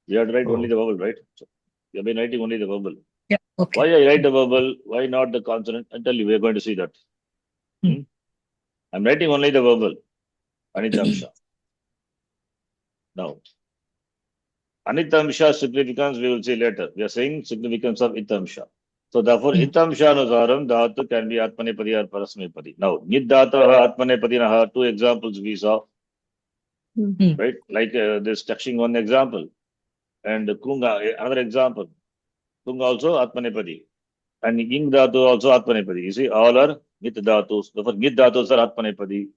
You have to write only the vowel, right? So, you have been writing only the vowel. Yeah. Okay. Why I write the vowel? Why not the consonant? I'll tell you, we are going to see that. I'm writing only the vowel. Anitamsha. Now, Anitamsha significance we will see later. We are saying significance of Itamsha. So therefore, Itamsha anusaram dhatu can be Atmanepadi or Parasmepadi. Now, Nid dhatu Atmanepadi naha, two examples we saw. Right? Like this touching one example. And Kunga, another example. Kunga also Atmanepadi. And Ing dhatu also Atmanepadi. You see, all are Nit dhatus. Therefore, Nid dhatus are Atmanepadi.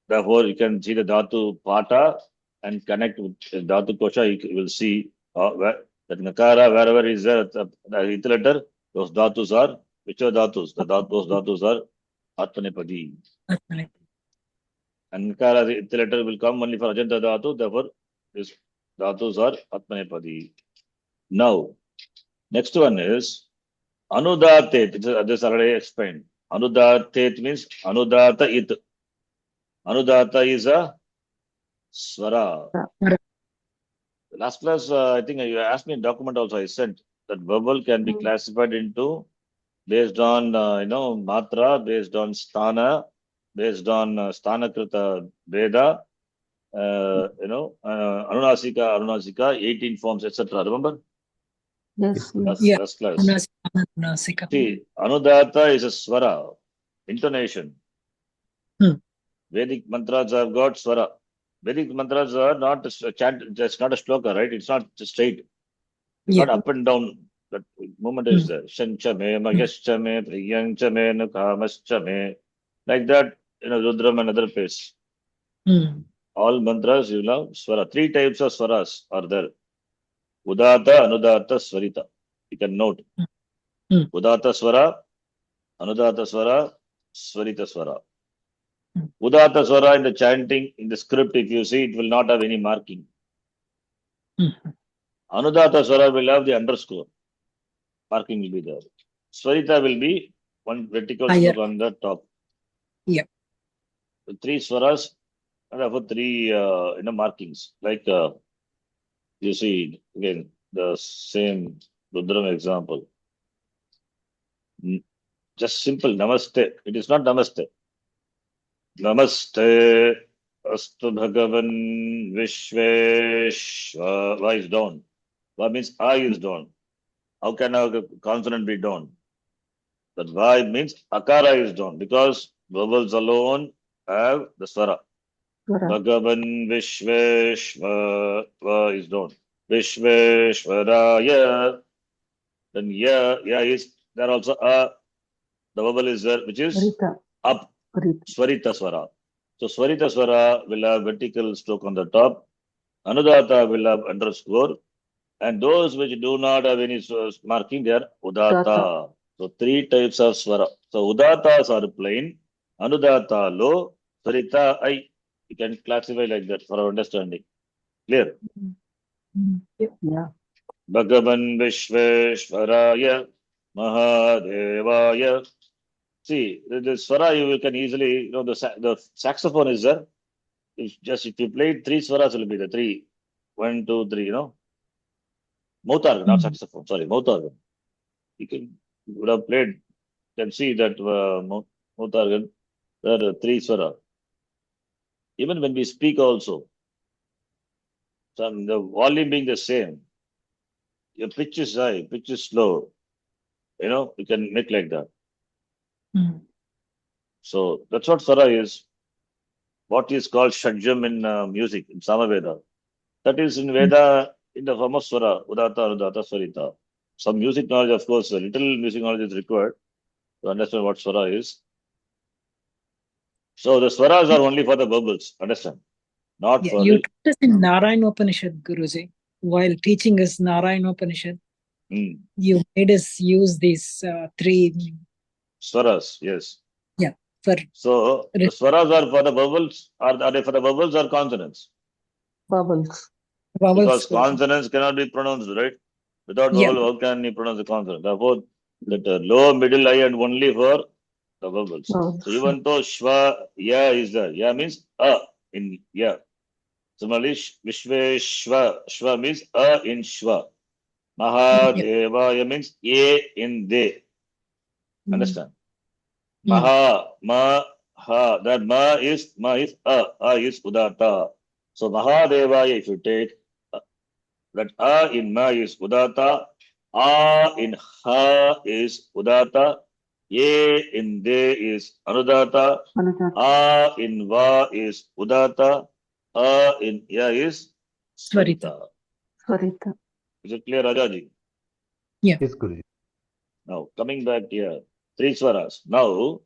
Therefore, you can see the Dhatu Pata and connect with the Dhatu Kosha. You will see that Nakara, wherever is there, the ith letter, those Dhatus are, which are Dhatus? Those Dhatus are Atmanepadi. Atmanepadi. And Nakara, the ith letter will come only for Ajanta Dhatu. Therefore, these Dhatus are Atmanepadi. Now, next one is Anudatet. This already explained. Anudatet means Anudata it. Anudata is a Swara. Last class, I think you asked me in document also. I sent that vowel can be classified into based on matra, based on sthana, based on sthanakrita veda, anunasika, 18 forms, etc. Remember? Yes, yes. Yeah. Last class. Anusika. See, Anudata is a swara, intonation. Vedic mantras have got swara. Vedic mantras are not a chant, just not a shloka, right? It's not just straight. It's not up and down. That movement is there. Shancha me, magyascha me, priyancha me, nukamascha me. Like that, Rudram and other place. All mantras, you know, swara. 3 types of swaras are there. Udata, Anudata, Swarita. You can note. Udata swara, Anudata swara, Swarita swara. Udata swara in the chanting, in the script, if you see, it will not have any marking. Anudata swara will have the underscore. Marking will be there. Swarita will be one vertical stroke on the top. Yeah. The 3 swaras and therefore 3 markings. Like you see again the same Rudram example. Just simple namaste. It is not namaste. Namaste astu bhagavan vishveshva. Why is down? What means I is down? How can a consonant be down? That Y means akara is down because vowels alone have the swara. Bhagavan Vishveshvara is down. Vishveshvaraya. Then ya is there also a. The vowel is there, which is up. Swarita swara. So Swarita swara will have vertical stroke on the top. Anudata will have underscore. And those which do not have any marking, they are Udata. So 3 types of swara. So Udatas are plain. Anudata low. Swarita I. You can classify like that for our understanding. Clear? Yeah. Bhagavan Vishveshvaraya Mahadevaya. See, the swara you can easily, the saxophone is there. If you play 3 swaras, will be the 3. 1, 2, 3, Mouth organ, not saxophone. Sorry, mouth organ. You would have played. You can see that mouth organ. There are 3 swara. Even when we speak also, the volume being the same, your pitch is high, pitch is low. You can make like that. So that's what swara is. What is called shadjam in music, in Samaveda. That is in Veda in the form of swara, Udata, Anudata, Swarita. Some music knowledge, of course, a little music knowledge is required to understand what swara is. So the swaras are only for the vowels, understand? Not for you taught us in Narayana Upanishad, Guruji. While teaching us Narayana Upanishad, you made us use these 3 swaras, yes. Yeah. So the swaras are for the vowels, are they for the vowels or consonants? Vowels. Because consonants cannot be pronounced, right? Without vowel, how can you pronounce the consonant? Therefore, that low, middle, I and only for the vowels. So even though shva, ya is there, ya means a in ya. Similarly, vishveshva, shva means a in shva. Mahadevaya means a in de. Understand? Maha, ma, ha. That ma is a is udata. So Mahadevaya, if you take that a in ma is udata, a in ha is udata, a in de is anudata, a in va is udata, a in ya is swarita. Is it clear, Rajaji? Yeah. Yes, Guruji. Now, coming back here, 3 swaras. Now,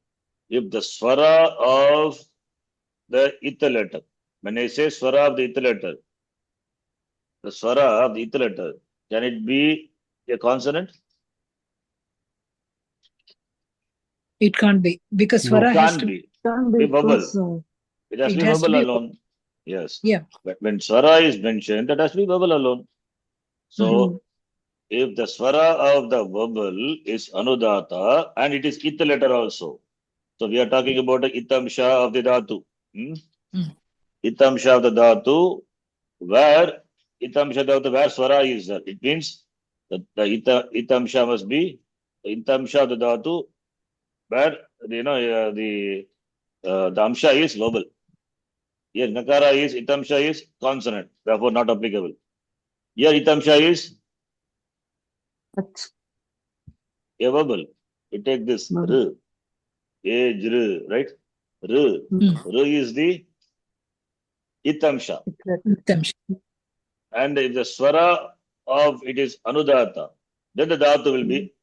if the swara of the ith letter. When I say swara of the ith letter, the swara of the ith letter, can it be a consonant? It can't be because No. swara has Can't to be. Can't Be be vowel. because, It has to It be has to vowel be- alone. Yes. Yeah. But when swara is mentioned, that has to be vowel alone. So Mhm. if the swara of the vowel is anudata and it is ith letter also. So we are talking about the itamsha of the dhatu. Mm. Itamsha of the dhatu, where itamsha of the where swara is there. It means that the itamsha must be the itamsha of the dhatu, where the amsha is vowel. Here nakara is itamsha is consonant, therefore not applicable. Here itamsha is Ach. a vowel. We take this Vowel. r, ej, right? R. Mm. R is the itamsha. It's like- Itamsha. And if the swara of it is anudata, then the dhatu will be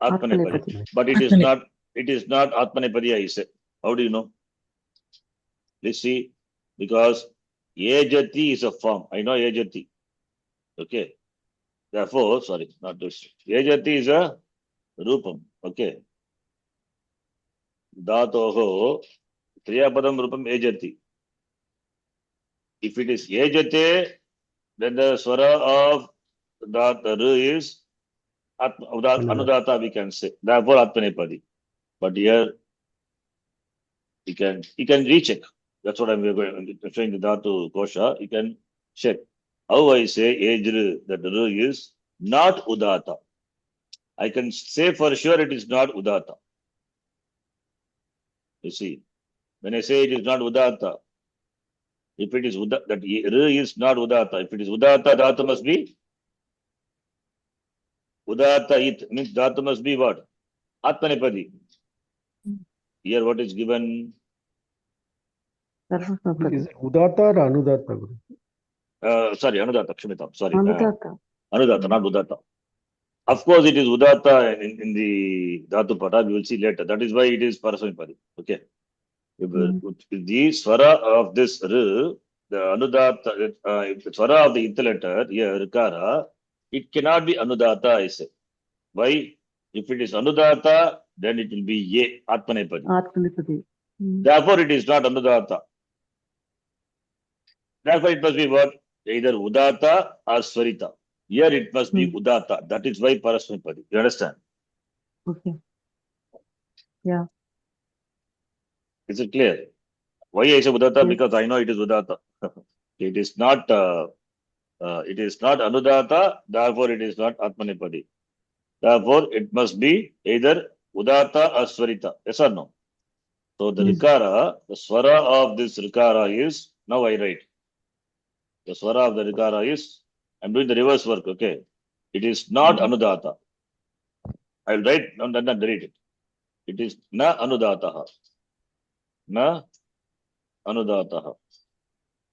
atmanepadi. Atmanepadi. But it is not atmanepadi, I say. How do you know? Let's see. Because ejati is a form. I know ejati. Okay. Therefore, sorry, not this. Ejati is a rupam. Okay. Dhatoho triyapadam rupam ejati. If it is ejate, then the swara of that r is anudata, we can say. Therefore, atmanepadi. But here you can recheck. That's what I'm showing the dhatu kosha. You can check. How I say ejr, that r is not udata. I can say for sure it is not udata. You see, when I say it is not udata, if it is udata, that r is not udata. If it is udata, dhatu must be udata it means dhatu must be what? Atmanepadi. Here what is given? Sarvapadi. Is it Udata or Anudata, Guru? Sorry, anudata, kshamitam. Sorry. Anudata. Anudata, not udata. Of course, it is udata in the dhatu pada. We will see later. That is why it is parasmipadi. Okay. If the swara of this r, the anudata, if the swara of the ith letter here, rikara, it cannot be anudata, I say. Why? If it is anudata, then it will be ye, atmanepadi. Atmanepadi. Mm. Therefore, it is not anudata. Therefore, it must be what? Either udata or swarita. Here it must be udata. That is why parasmipadi. You understand? Okay. Yeah. Is it clear? Why I say udata? Yes. Because I know it is udata. It is not anudata, therefore it is not atmanepadi. Therefore, it must be either udata or swarita. Yes or no? So the rikara, the swara of this rikara is, now I write. The swara of the rikara is, I'm doing the reverse work, okay? It is not anudata. I'll write and then delete it. It is na anudataha. Na anudataha.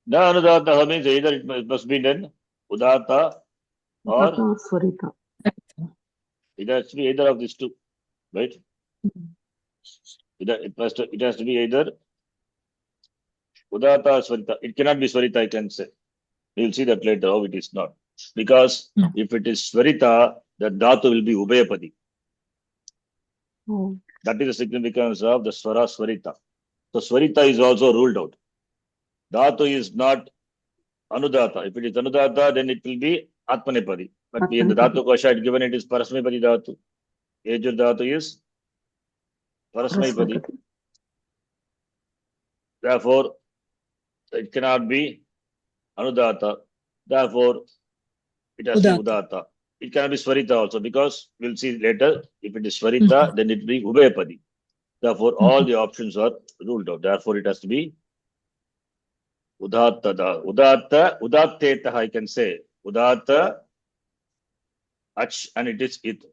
Na anudataha means either it must be then udata or Udata, Swarita. it has to be either of these two, right? It has to be either udata or swarita. It cannot be swarita, I can say. You will see that later how it is not. Because if it is swarita, the dhatu will be ubhayapadi. Oh. That is the significance of the swara swarita. So swarita is also ruled out. Dhatu is not anudata. If it is anudata, then it will be atmanepadi. But in the dhatu kosha, given it is parasmipadi dhatu. Ejur dhatu is parasmipadi. Parasmipadi. Therefore, it cannot be anudata. Therefore, it has to be udata. It cannot be swarita also because we'll see later. If it is swarita, then it will be ubhayapadi. Therefore, all the options are ruled out. Therefore, it has to be udatta. Udattetah, I can say. Udatta, ach, and it is it.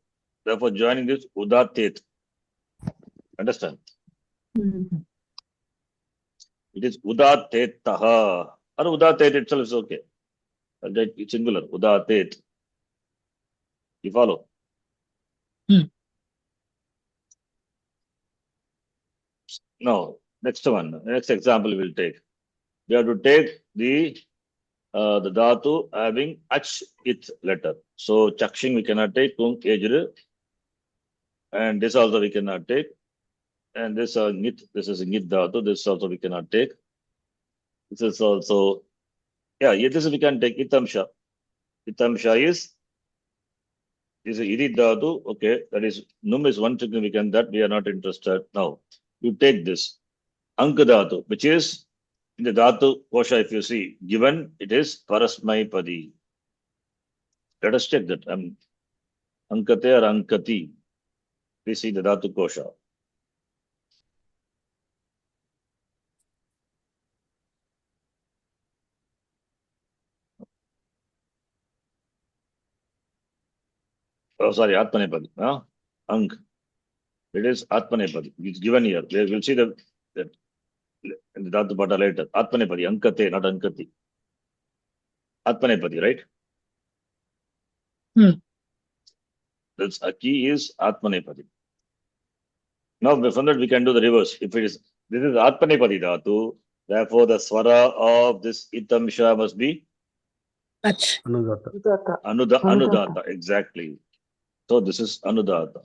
Therefore, joining this udattet. Understand? Mm. It is udattetah. Or udattet itself is okay. It's singular. Udattet. You follow? Now, next one, next example we'll take. We have to take the dhatu having ach it letter. So chakshing we cannot take, tung ejru, and this also we cannot take. And this ngit, this is ngit dhatu, this also we cannot take. This is also, yeah, this we can take itamsha. Itamsha is irid dhatu, okay, that is, num is one significant, that we are not interested. Now, you take this, anka dhatu, which is, in the dhatu kosha, if you see, given, it is parasmai padi. Let us check that. Ankate or ankati. We see the dhatu kosha. Oh, sorry, Atmanepadi. Huh? Ank. It is Atmanepadi. It's given here. We'll see the in the Dhatu Pata later. Atmanepadi. Ankate, not Ankati. Atmanepadi, right? That's a key is Atmanepadi. Now, from that, we can do the reverse. If it is, this is Atmanepadi Dhatu, therefore the swara of this itamsha must be Ach. Anudata. Anudata. Exactly. So this is Anudata.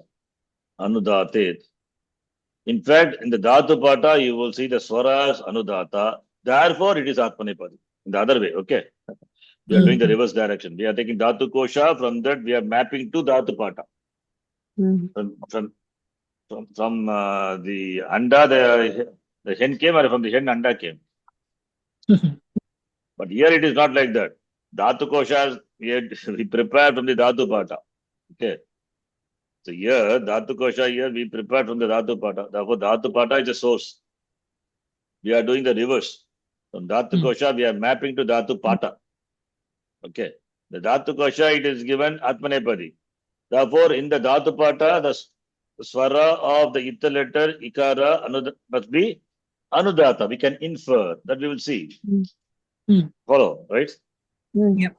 Anudatet. In fact, in the Dhatu Pata, you will see the swara as Anudata. Therefore, it is Atmanepadi. In the other way, okay? We are doing the reverse direction. We are taking Dhatu Kosha. From that, we are mapping to Dhatu Pata. From the Anda, the hen came, or from the hen Anda came. But here it is not like that. Dhatu Kosha, we prepare from the Dhatu Pata. Okay. So here, Dhatu Kosha, here we prepare from the Dhatu Pata. Therefore, Dhatu Pata is a source. We are doing the reverse. From Dhatu Kosha, we are mapping to Dhatu Pata. Okay. The Dhatu Kosha, it is given Atmanepadi. Therefore, in the Dhatu Pata, the swara of the Ita letter, Ikara, must be Anudata. We can infer. That we will see. Follow, right? Yep.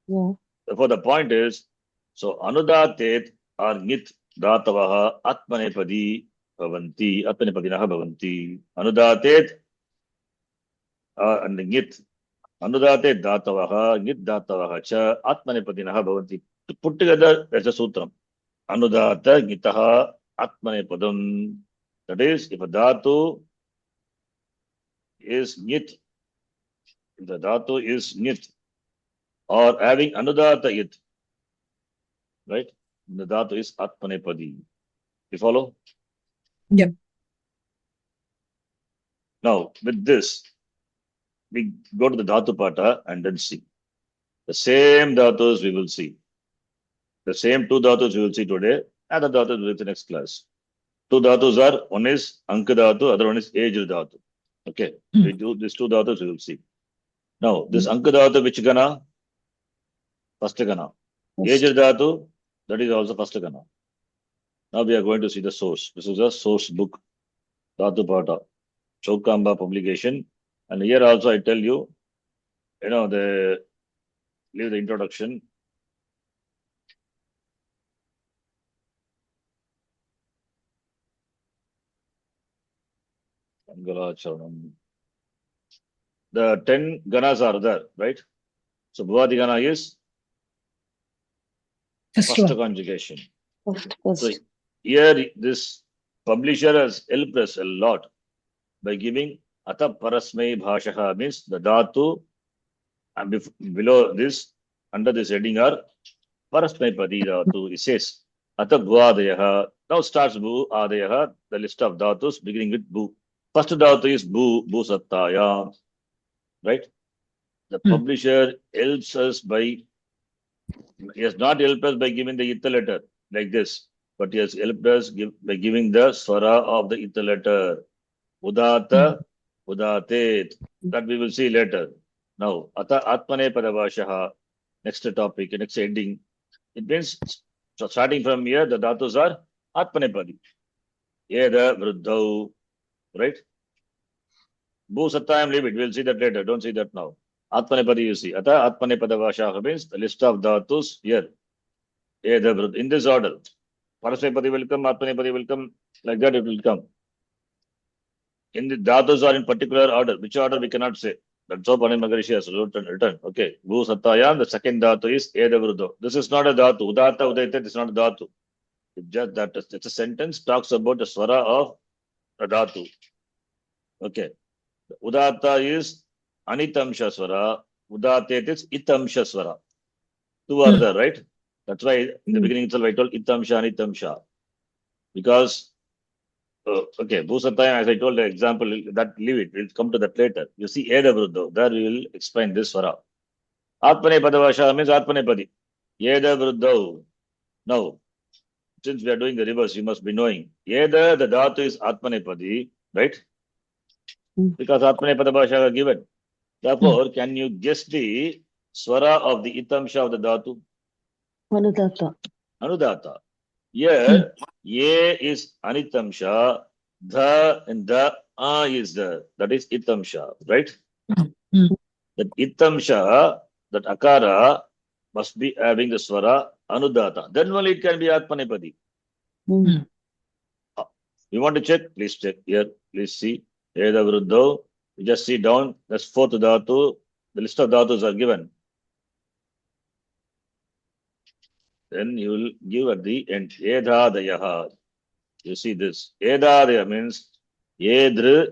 Yeah. Therefore, the point is, so Anudatet or Ngit Dhatavaha Atmanepadi Bhavanti, Atmanepadinaha Bhavanti. Anudatet and Ngit. Anudatet Dhatavaha, Ngit Dhatavaha Cha, Atmanepadinaha Bhavanti. To put together, there's a sutram. Anudata Ngitaha Atmanepadam. That is, if a dhatu is Ngit, if the dhatu is Ngit, or having Anudata It, right? The dhatu is Atmanepadi. You follow? Yep. Now, with this, we go to the Dhatu Pata and then see. The same dhatus we will see. The same two dhatus we will see today, and the dhatus will be the next class. Two dhatus are, one is Anka Dhatu, other one is Ejru Dhatu. Okay. We do these two dhatus we will see. Now, this Anka Dhatu, which Gana? First Gana. Ejru Dhatu, that is also first Gana. Now we are going to see the source. This is a source book, Dhatu Pata, Chokamba publication. And here also I tell you, they leave the introduction. The 10 ganas are there, right? So Bhuvadi Gana is first conjugation. So here this publisher has helped us a lot by giving Ata Parasmai Bhashaha, means the Dhatu, and below this, under this heading are Parasmai Padi Dhatu. It says Ata Bhuadayaha. Now starts Bhu Adayaha, the list of Dhatus beginning with Bhu. First Dhatu is Bhu, Bhu Sattaya. Right? The publisher helps us by, he has not helped us by giving the Ita letter like this, but he has helped us by giving the Swara of the Ita letter. Udata, Udatet. That we will see later. Now, Ata Atmane Padavashaha, next topic, next heading. It means, so starting from here, the dhatus are Atmanepadi. Yeda Vruddhau, right? Bhu Sattayam, leave it. We'll see that later. Don't see that now. Atmanepadi you see. Ata Atmanepadavashaha means the list of dhatus here. Yeda Vruddhau. In this order. Parasmepadi will come, Atmanepadi will come, like that it will come. in the dhatus are in particular order. Which order we cannot say. That's how Pani Maharishi has written. Okay. Bhu Sattayam, the second dhatu is Eda Vruddho. This is not a dhatu. Udatta Udayate is not a dhatu. It's just that it's a sentence talks about the swara of a dhatu. Okay. Udatta is Anitamsha swara. Udatate is Itamsha swara. Two are there, right? That's why in the beginning itself I told Itamsha, Anitamsha. Because okay, Bhusatayam, as I told the example, that leave it, we'll come to that later. You see, Eda Vruddho, there we will explain this swara. Atmane Padavasha means Atmane Padi. Eda Vruddho. Now, since we are doing the reverse, you must be knowing. Eda, the dhatu is Atmane Padi, right? Because Atmane Padavasha are given. Therefore, can you guess the swara of the Itamsha of the dhatu? Anudatta. Anudata. Here, A is Anitamsha, the and the A is the, that is Itamsha, right? That Itamsha, that Akara, must be having the swara Anudata. Then only it can be Atmanepadi. You want to check? Please check here. Please see. Eda Vruddho. You just see down. That's fourth dhatu. The list of dhatus are given. Then you will give at the end. Edadayaha. You see this. Edadaya means Edra,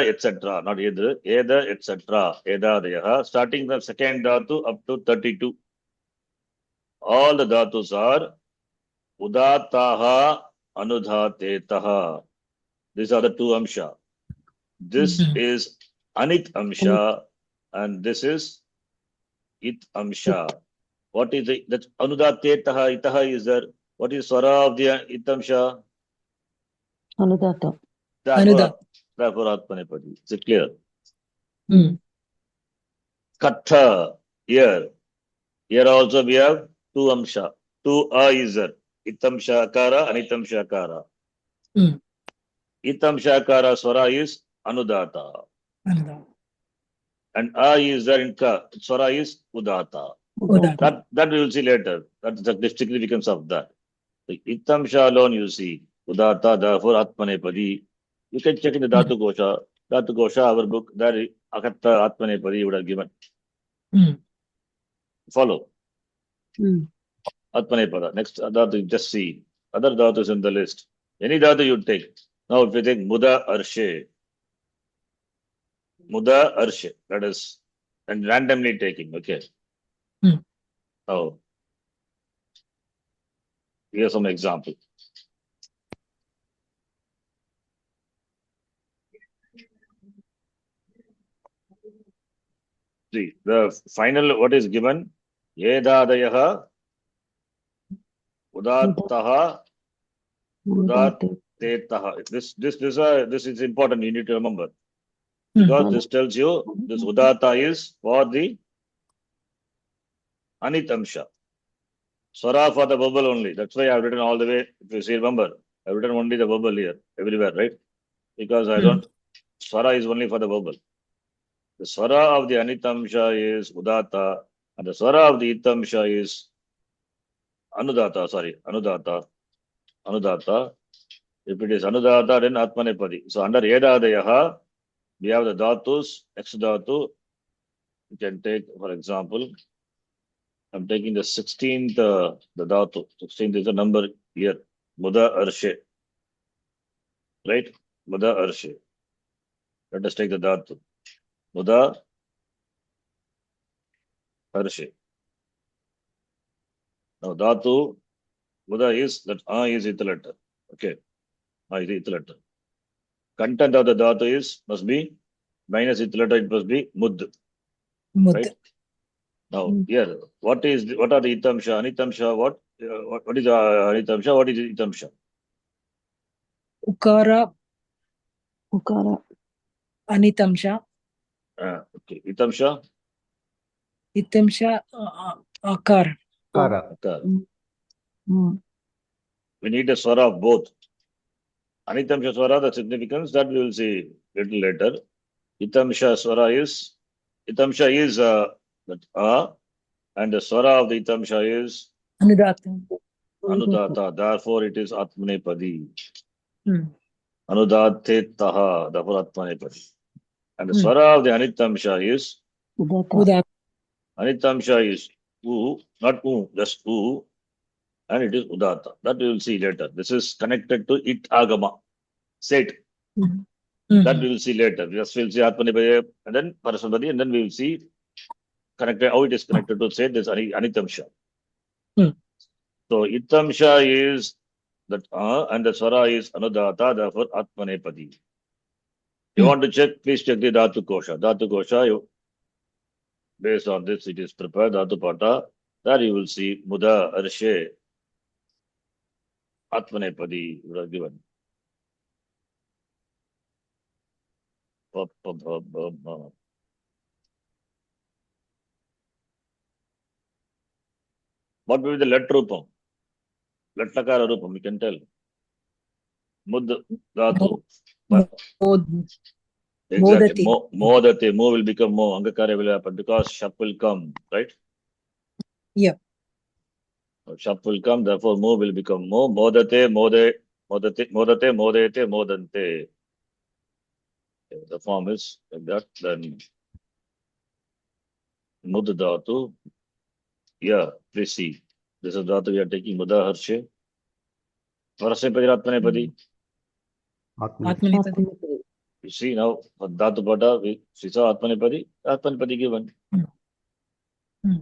etc. Not Edra. Eda, etc. Edadayaha. Starting from second dhatu up to 32. All the dhatus are Udataha, Anudhatetaha. These are the two amsha. This is Anit amsha and this is It amsha. What is the that Anudhatetaha, Itaha is there? What is swara of the It amsha? Anudatta. Therefore Atmanepadi. Is it clear? Katha here. Here also we have two amsha. Two A is there. Itamsha akara, Anitamsha akara. Itamsha akara swara is Anudata. And A is there in Ka. Swara is Udata. That we will see later. That's the significance of that. The Itamsha alone you see. Udata, therefore Atmanepadi. You can check in the Dhatu Kosha. Dhatu Kosha, our book, there Akatta Atmanepadi would have given. Follow. Atmanepada. Next dhatu, just see. Other dhatus in the list. Any dhatu you take. Now if you take Muda Arshe. Muda Arshe. That is, and randomly taking. Okay. Now, here's some example. See, the final, what is given? Yedadayaha, Udattaha, Udattetaha. This is important. You need to remember. Because this tells you this Udatta is for the Anitamsha. Swara for the bubble only. That's why I've written all the way. If you see, remember, I've written only the bubble here, everywhere, right? Because I don't, Swara is only for the bubble. The swara of the Anitamsha is Udatta, and the swara of the Itamsha is Anudata. If it is Anudata, then Atmanepadi. So under Edadayaha, we have the dhatus, next dhatu. You can take, for example, I'm taking the 16th, the dhatu. 16th is the number here. Muda Arshe. Right? Muda Arshe. Let us take the dhatu. Muda Arshe. Now dhatu, Muda is that A is it letter. Okay. A is it letter. Content of the dhatu is must be minus it letter, it must be mud. Right? Now here, what are the Itamsha? Anitamsha, what is Anitamsha? What is Itamsha? Ukara, Anitamsha. Okay. Itamsha? Itamsha, Akar. We need a swara of both. Anitamsha swara, the significance that we will see little later. Itamsha swara is that A, and the swara of the Itamsha is Anudata. Anudata. Therefore, it is Atmanepadi. Anudattetaha, therefore Atmanepadi. And the Hmm. swara of the Anitamsha is, Udatta. Udat. Anitamsha is U, not U, just U, and it is Udatta. That we will see later. This is connected to It Agama, Set. Mhm. That Mhm. we will see later. Just we will see Atmanepadi and then Parasmapadi, and then we will see connected how it is connected to Set, this Anitamsha. Hmm. So Itamsha is that and the swara is Anudata, therefore Atmanepadi. You Hmm. want to check, please check the Dhatu Kosha. Dhatu Kosha, based on this, it is prepared, Dhatu Pata. There you will see Muda, Arshe, Atmanepadi, would have given. What will be the let Rupam? Let Lakara Rupam, you can tell. Mud Dhatu. Mod- Exactly. Modati. Modate, Mo will become Mo, Angakara will happen because Shap will come, right? Yeah. Shap will come, therefore Mo will become Mo. Modate, Modate, Modante. The form is like that. Then Mud Dhatu. Yeah, please see. This is Dhatu we are taking Muda Harshe. Parasmapadi, Atmanepadi. Atmanepadi. Atmanipadi. Atmanepadi. You see now, Dhatu Pada, we saw Atmanepadi, Atmanepadi given. Hmm. Hmm.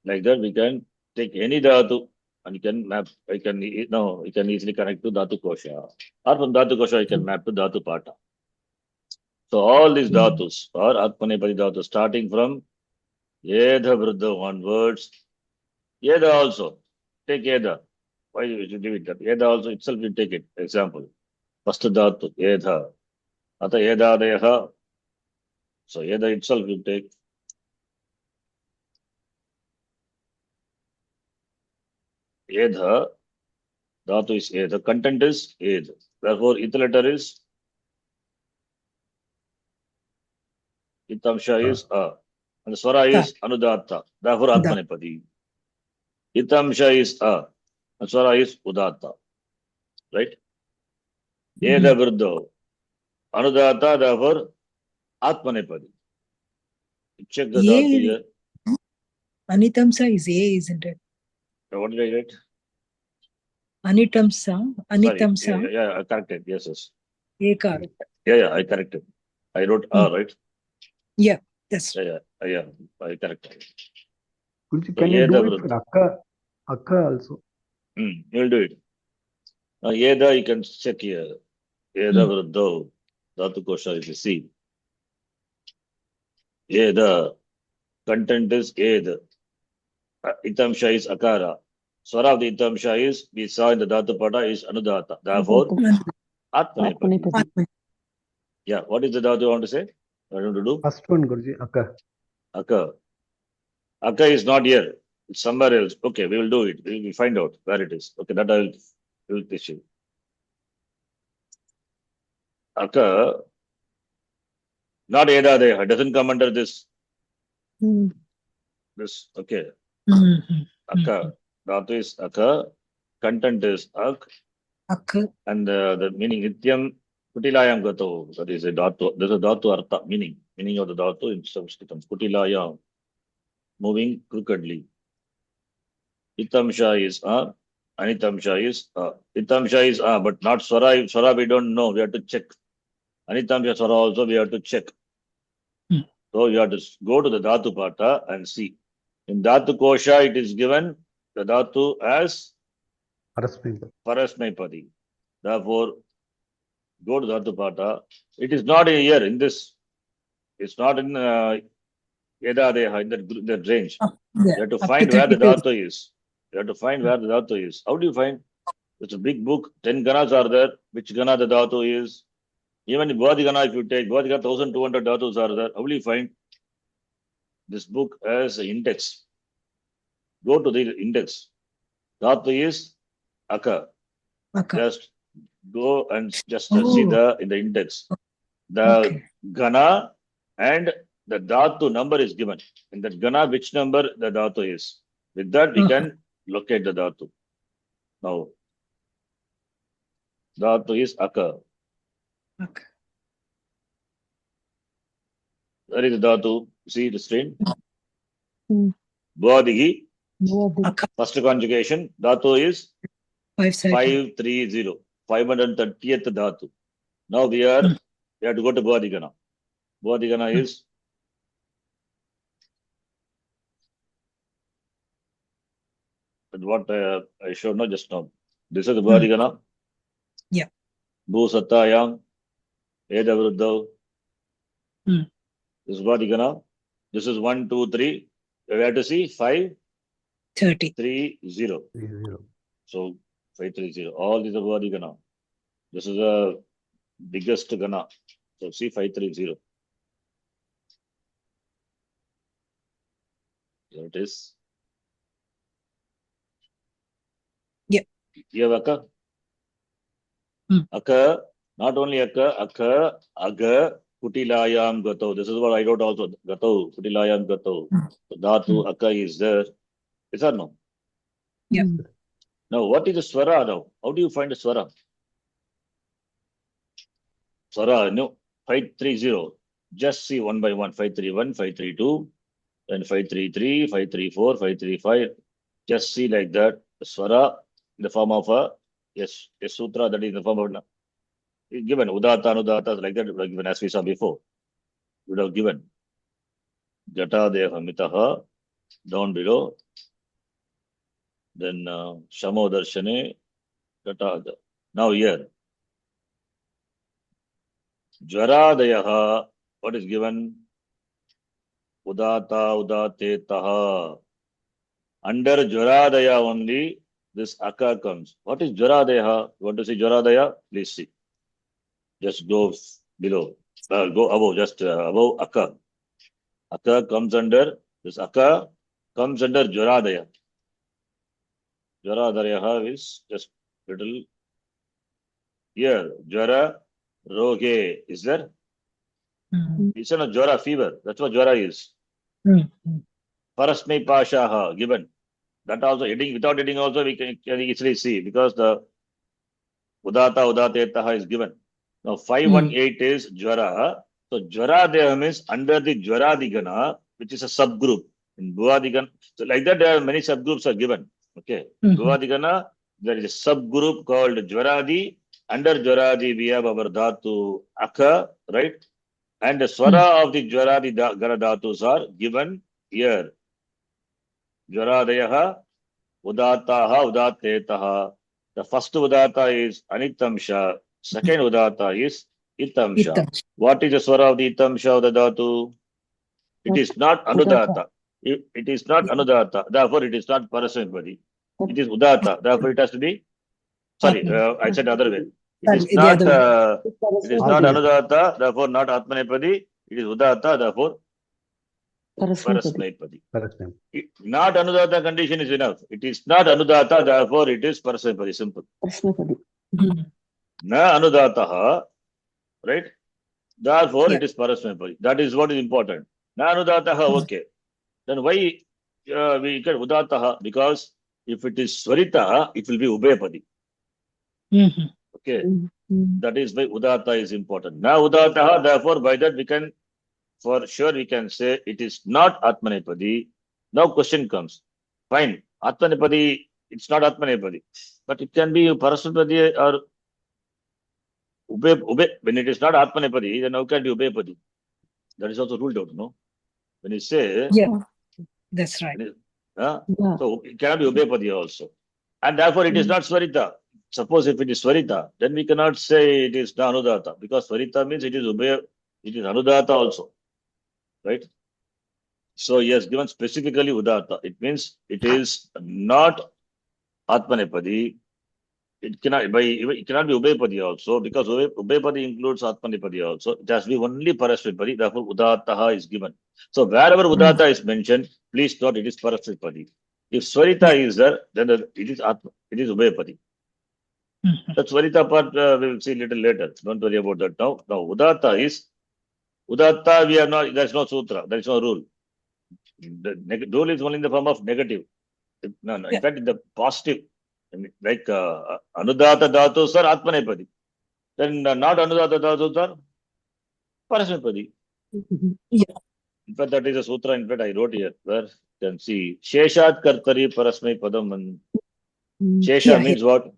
Like that, we can take any Dhatu and you can map, you can easily connect to Dhatu Kosha. Or from Dhatu Kosha, you can map to Dhatu Pata. So all these Hmm. Dhatus are Atmanepadi Dhatus, starting from Yedha Vruddha onwards. Yeda also. Take Yeda. Why you should do it that? Yeda also itself you take it. Example. First Dhatu, Yedha. Ata Yeda Deha. So Yeda itself you take. Yedha. Dhatu is Yedha. Content is Ed. Therefore, it letter is Itamsha is A. And the Swara Ta. is Anudatta. Therefore, Da. Atmanepadi. Itamsha is A. And Swara is Udatta. Right? Yeda Mhm. Vruddha. Anudatta. Therefore, Atmanepadi. Check the Dhatu A. here. Anitamsa is A, isn't it? What did I write? Anitamsa. Sorry. Anitamsa. I corrected. Yes, yes. Ekar. I corrected. I wrote Hmm. A, right? Yeah. That's I corrected. Guruji, So, can you Yeda do it Vruddha. for Akka also? You'll do it. Now, Yeda, you can check here. Yeda Vruddha. Dhatu Kosha, if you see. Yeda. Content is Ed. Itamsha is Akara. Swara of the Itamsha is, we saw in the Dhatu Pada, is Anudata. Therefore, Udatta. Atmanepadi. Atmanepadi. Atman. Yeah, what is the Dhatu you want to say? What do you want to do? First one, Guruji, Akka. Akka. Akka is not here. It's somewhere else. Okay, we will do it. We will find out where it is. Okay, that I will teach you. Akka, not Eda Deha. It doesn't come under this. Hmm. Okay. Mhm. Akka. Dhatu is Akka. Content is Ak. Akka. And the meaning Nityam Kutilayam Gato. That is a Dhatu. There's a Dhatu Artha. Meaning of the Dhatu in Sanskritam. Kutilayam. Moving crookedly. Itamsha is A. Anitamsha is A. Itamsha is A, but not Swara. Swara we don't know. We have to check. Anitamsha Swara also we have to check. Hmm. So you have to go to the Dhatu Pata and see. In Dhatu Kosha, it is given the Dhatu as Parasmapadi. Therefore, go to Dhatu Pata. It is not here in this. It's not in Yeda Deha, in that range. Up You there. have to Up to find where the 32. Dhatu is. You have to find where the Dhatu is. How do you find? It's a big book. 10 Ganas are there. Which Gana the Dhatu is? Even in Bhadi Gana, if you take Bhadi Gana, 1200 Dhatus are there. How will you find this book as an index? Go to the index. Dhatu is Akka. Akka. Just go and just see Oh, in the index. The okay. Gana and the Dhatu number is given. In that Gana, which number the Dhatu is. With that, we can locate the Dhatu. Now, Dhatu is Akka. Ak. Where is the dhatu? See the screen. Hmm. Bhuadigi. Bhuadi. Ak. First conjugation. Dhatu is 530. 530. 530th dhatu. Now we have to go to Bhuadigana. Bhuadigana is what I showed now just now. This is the Bhuadigana. Yeah. Bhu Sattayam. Eda Vruddhav. Hmm. This is Bhuadigana. This is 1, 2, 3. We have to see 5, 30. 3, 0. 3-0. So 530. All these are Bhuadigana. This is the biggest Gana. So see 530. There it is. Yeah. You have Akka? Hmm. Akka, not only Akka, Akka, Aga, Kutilayam Gato. This is what I wrote also. Gato, Kutilayam Gato. So Dhatu, Akka is there. Is that no? Yeah. Hmm. Now, what is the Swara now? How do you find the Swara? Swara, no, 530. Just see one by one. 531, 532, then 533, 534, 535. Just see like that. The Swara in the form of a sutra, that is in the form of given Udata, Anudata, like that, would have given as we saw before. Would have given Jata Deha Mitaha down below. Then Shamo Darshane, Jata. Now here. Jvaradayaha, what is given? Udata, Udatetaha. Under Jvaradaya only, this Akka comes. What is Jvaradaya? You want to see Jvaradaya? Please see. Just go below. Go above, just above Akka. Akka comes under, this Akka comes under Jvaradaya. Jvaradaya is just little here. Jvara, Roge. Is there? It's not Jvara, fever. That's what Jvara is. Parasmai Pashaha, given. That also, heading, without heading also, we can easily see because the Udata, Udatetaha is given. Now, 518 is Jvara. So, Jvara there means under the Jvaradigana, which is a subgroup. In Bhuadigana, so like that, there are many subgroups are given. Okay. Bhuadigana, there is a subgroup called Jvaradi. Under Jvaradi, we have our Dhatu Akka, right? And the Swara of the Jvaradi Gana Dhatus are given here. Jvaradayaha, Udataha, Udatetaha. The first Udata is Anitamsha. Second Udata is Itamsha. What is the Swara of the Itamsha of the Dhatu? It is not Anudata. It is not Anudata. Therefore, it is not Parasamipadi. It is Udata. Therefore, it has to be. Sorry, I said other way. It is not. It is not Anudata. Therefore, not Atmanepadi. It is Udata. Therefore, Parasmaipadi. Not Anudata condition is enough. It is not Anudata. Therefore, it is Parasmaipadi. Simple. Na Anudataha. Right. Therefore, it is Parasmaipadi. That is what is important. Na Anudataha. Okay. Then why we get Udataha? Because if it is Swarita, it will be Ubhayapadi. Okay. That is why Udata is important. Now Udataha, therefore, by that we can, for sure, we can say it is not Atmanepadi. Now question comes. Fine. Atmanepadi, it's not Atmanepadi. But it can be Parasmapadi or Ube. When it is not Atmanepadi, then how can it be Ubhayapadi? That is also ruled out, no? When you say. Yeah, that's right. So it cannot be Ubhayapadi also. And therefore it is not Swarita. Suppose if it is Swarita, then we cannot say it is Anudata. Because Swarita means it is it is Anudata also. Right? So he has given specifically Udata. It means it is not Atmanepadi. It cannot be Ubhayapadi also, because Ubhayapadi includes Atmanepadi also. It has to be only Parasmipadi. Therefore, Udataha is given. So wherever Udata is mentioned, please note it is Parasmipadi. If Swarita is there, then it is Ubhayapadi. That Swarita part we will see a little later. Don't worry about that now. Now Udata is Udata. We are not. There is no sutra. There is no rule. The rule is only in the form of negative. No. In fact, in the positive, like Anudata Dhatus are Atmanepadi. Then not Anudata Dhatus are Parasmipadi. Yeah. In fact, that is a sutra. In fact, I wrote here where you can see Sheshat Kartari Parasmai Padam. And Shesha Yeah, means what?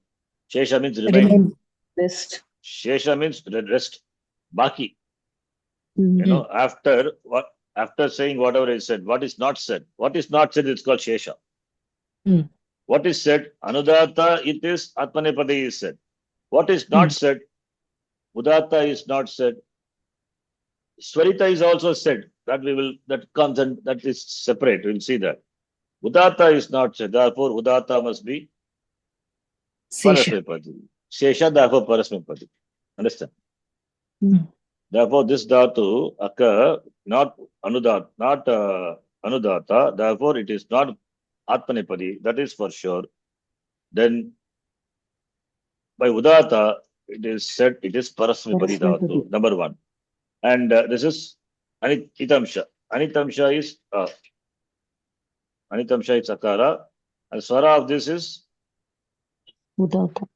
Shesha means remaining. Remain. Best. Shesha means rest. Baki. Mm. You know, after saying whatever is said, what is not said? What is not said is called Shesha. Mm. What is said? Anudata, it is Atmanepadi is said. What is not said? Udatta is not said. Swarita is also said. That comes and that is separate. We'll see that. Udatta is not said. Therefore, Udatta must be Sesha. Parasmepadi. Shesha, therefore, Parasmepadi. Understand? Mm. Therefore, this dhatu occur not Anudata. Therefore, it is not Atmanepadi. That is for sure. Then by Udata, it is said it is Parasmepadi dhatu. Parasmepadi. Number one. And this is Anitamsha. Anitamsha is Akara. And Swara of this is Udata.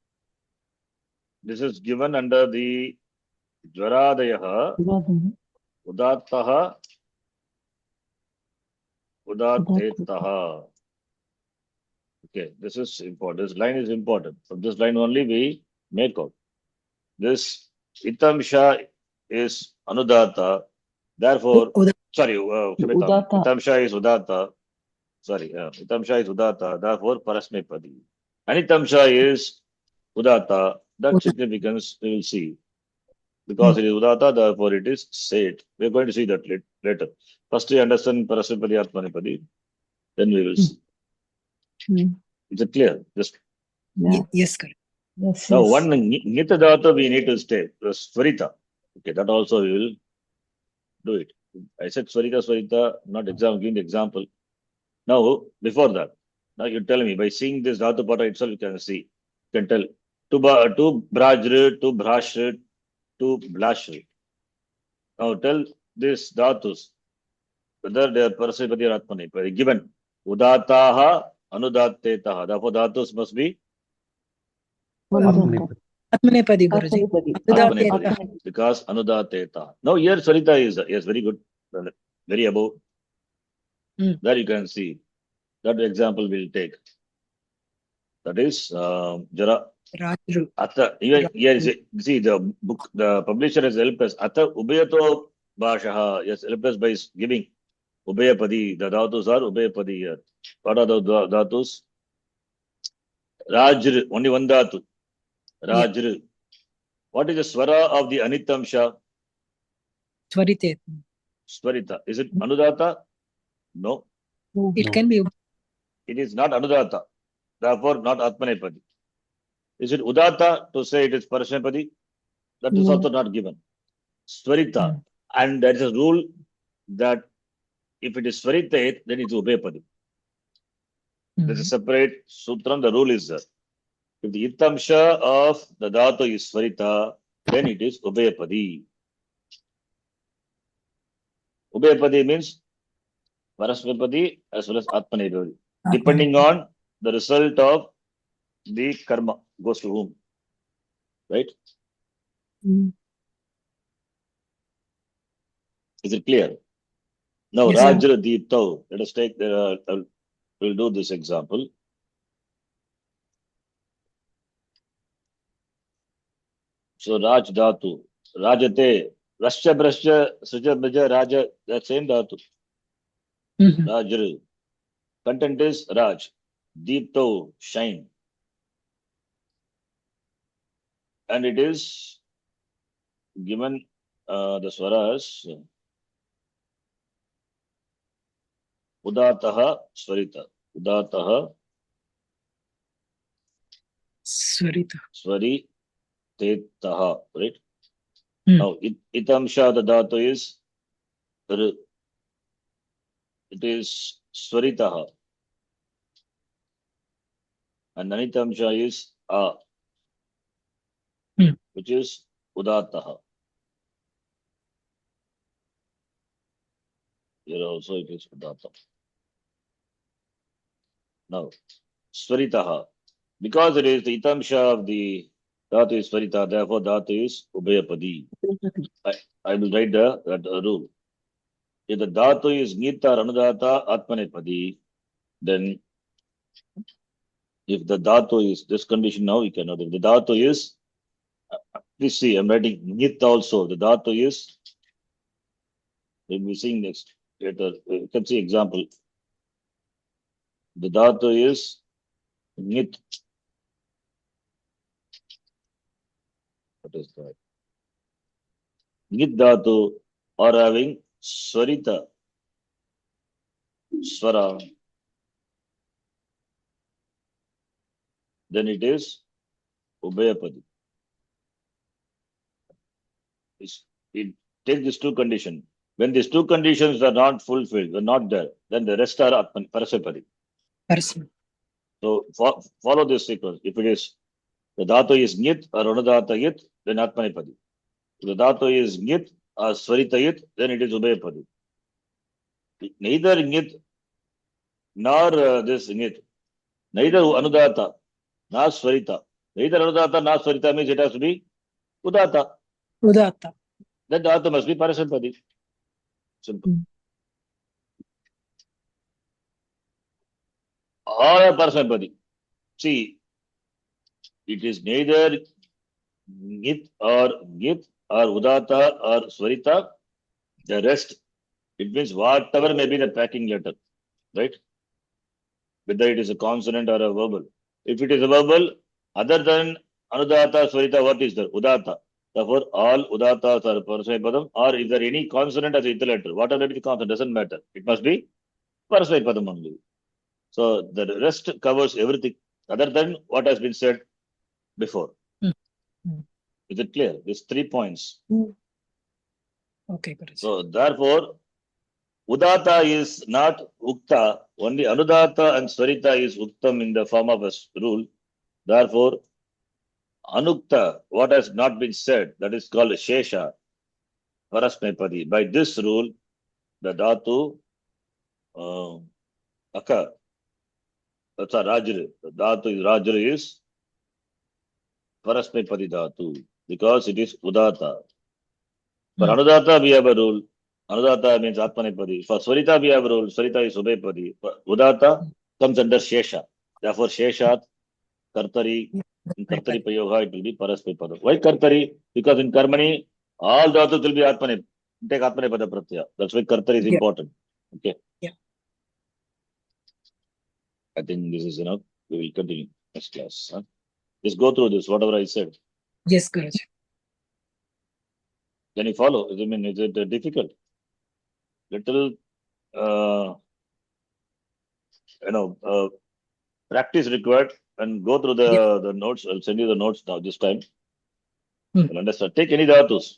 given under the Dvaradayaha, Udata. Udattaha, Udatetaha. Okay, this is important. This line is important. From this line only we make out. This Itamsha is Anudata. Therefore, sorry, Udata. Itamsha is Udata. Sorry, Itamsha is Udata. Therefore, Parasmepadi. Anitamsha is Udata. That significance we will see. Because it is Udata, therefore it is said. We are going to see that later. First we understand Parasmepadi, Atmanepadi. Then we will see. Mm. Is it clear? Just Yeah. Yes, correct. Yes. now Yes. one Nita Dhatu we need to stay. Swarita. Okay, that also we will do it. I said Swarita, not giving the example. Now, before that, now you tell me, by seeing this Dhatu Pata itself, you can see, you can tell, to Brajri, to Brashri, to Blashri. Now tell this Dhatus, whether they are Parasipati or Atmanipati, given Udataha, Anudatetaha. Therefore, Dhatus must be Udata. Atmanepadi, Guruji. Atmanepadi. Atmanepadi, Atmanepadi. because Anudateta. Now here Sarita is, yes, very good, very above. There you can see that example we'll take. That is Jara. Rajru. Atta, even here, see the book, the publisher has helped us. Atta Ubayato Bashaha, yes, helped us by giving Ubayapadi. The dhatus are Ubayapadi here. What are the dhatus? Rajr, only one dhatu. Rajr. What is the swara of the Anitamsha? Swarite. Swarita. Is it Anudata? No. It can be. It is not Anudata. Therefore, not Atmanepadi. Is it Udata to say it is Parasmepadi? That is also not given. Swarita. And there is a rule that if it is Swarita, then it's Ubepadi. There's a separate sutram, the rule is that if the Itamsha of the Dhatu is Swarita, then it is Ubepadi. Ubepadi means Parasmepadi as well as Atmanepadi. Depending on the result of the karma goes to whom, right? Is it clear? Now, Yes, sir. Rajra Deeptau, let us take we'll do this example. So, Raj Dhatu, Rajate, Rasya Brasya, Srija Braja, Raja, that same Dhatu. Rajra. Content is Raj. Deeptau, shine. And it is given the swaras Udataha Swarita. Udataha Swarita. Swari Tetaha, right? Now, Itamsha, the dhatu is it is Swaritaha. And Anitamsha is A, which is Udataha. Here also it is Udata. Now, Swaritaha. Because it is the Itamsha of the Dhatu is Svarita, therefore Dhatu is Ubhayapadi. I will write that rule. If the Dhatu is Nita or Anudata Atmanepadi, then if the Dhatu is, this condition now you can know that the Dhatu is, please see, I'm writing Nit also. The Dhatu is, we'll be seeing next later. You can see example. The Dhatu is Nit. What is that? Nit Dhatu or having Swarita, Swara, then it is Ubhayapadi. It takes these two conditions. When these two conditions are not fulfilled, are not there, then the rest are Parasapadi. Person. So follow this sequence. If it is the Dhatu is Nit or Anudata Yit, then Atmanepadi. If the Dhatu is Nit or Swarita Yit, then it is Ubhayapadi. Neither Nit nor this Nit, neither Anudata nor Swarita, neither Anudata nor Swarita means it has to be Udata. Udatta. Then the Dhatu must be Parasapadi. Simple. All are Parasapadi. See, it is neither Nit or Udata or Swarita. The rest, it means whatever may be the packing letter, right? Whether it is a consonant or a verbal. If it is a verbal, other than Anudata, Swarita, what is there? Udata. Therefore, all Udatas are Parasmapadam, or is there any consonant as a letter? Whatever may be the consonant, doesn't matter. It must be Parasmapadam only. So the rest covers everything other than what has been said before. Is it clear? These 3 points. Okay, Guruji. So therefore, Udata is not Ukta, only Anudata and Swarita is Uktam in the form of a rule. Therefore, Anukta, what has not been said, that is called Shesha, Parasmepadi. By this rule, the Dhatu, Aka, that's a Rajri. The Dhatu is Rajri is Parasmepadi Dhatu, because it is Udata. For Anudata, we have a rule. Anudata means Atmanepadi. For Swarita, we have a rule. Swarita is Ubhayapadi. For Udata comes under Shesha. Therefore, Sheshat, Kartari, in Kartari Prayoga, it will be Parasmapada. Why Kartari? Because in Karmani, all Dhatus will be Atmanep. Take Atmanepada Pratyaya. That's why Kartari is important. Okay. Yeah. I think this is enough. We will continue next class. Huh? Just go through this, whatever I said. Yes, Guruji. Can you follow? I mean, is it difficult? Little, practice required, and go through the notes. I'll send you the notes now this time. You'll understand. Take any dhatus.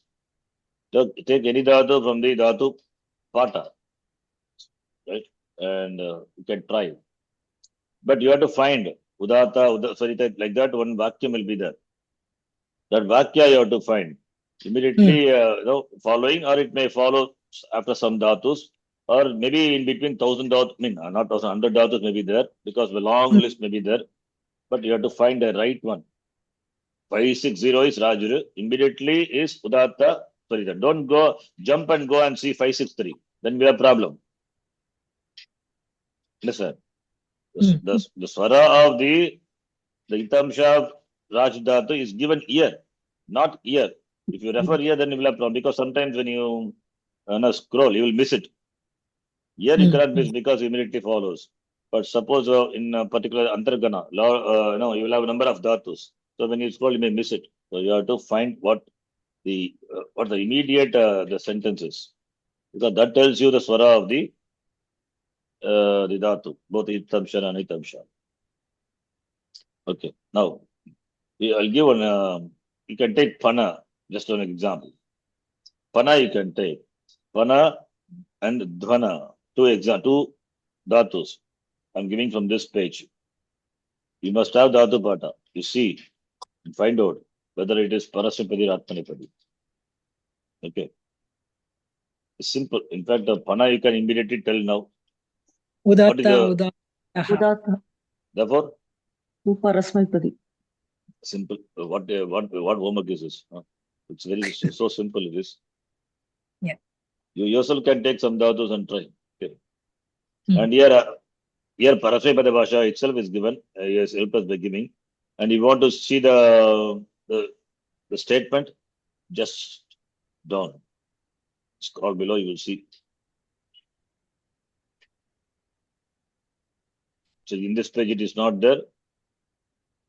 Take any dhatu from the dhatu pata, right? And you can try. But you have to find Udata, Swarita, like that, one vakyam will be there. That vakya you have to find. Immediately, following, or it may follow after some dhatus, or maybe in between 1,000 dhatus, not 1,000, 100 dhatus may be there, because the long list may be there, but you have to find the right one. 560 is Rajuru, immediately is Udata, Swarita. Don't jump and go and see 563, then we have problem. Listen, the swara of the Itamsha Raj Dhatu is given here, not here. If you refer here, then you will have problem, because sometimes when you scroll, you will miss it. Here you cannot miss because immediately follows. But suppose in a particular Antargana, you will have a number of dhatus. So when you scroll, you may miss it. So you have to find what the immediate the sentence is, because that tells you the swara of the dhatu, both Itamsha and Itamsha. Okay, now I'll give one. You can take Pana. Just an example. Pana you can take. Pana and Dhvana. Two dhatus. I'm giving from this page. You must have dhatu pata. You see and find out whether it is Parasmapadi or Atmanepadi. Okay. It's simple. In fact, the Pana you can immediately tell now. Udata. Udata. Therefore, Parasmapadi. Simple. What homework is this? Huh? It's very so simple. It is. Yeah. You yourself can take some dhatus and try. Okay. Mm. And here Parasmapada Bhasha itself is given. He has helped us by giving. And you want to see the statement, just down. Scroll below, you will see. So in this page, it is not there.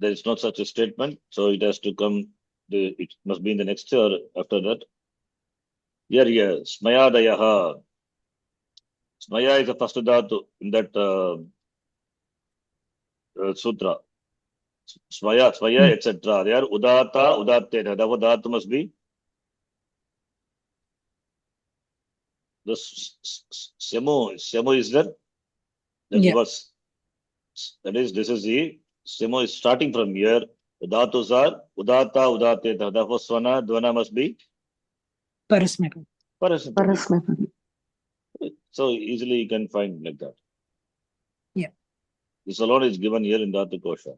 There is not such a statement. So it has to come. It must be in the next or after that. Here, Smayadayaha. Smaya is the first dhatu in that sutra. Smaya, etc. They are udata, udatte. The dhatu must be the semo is there. That Yeah. was that is this is the semo is starting from here. The dhatus are udata, udatte. The first dvana must be Parasmapada. Parasmapadi. Parasmapadi. So easily you can find like that. Yeah. This alone is given here in Dhatu Kosha.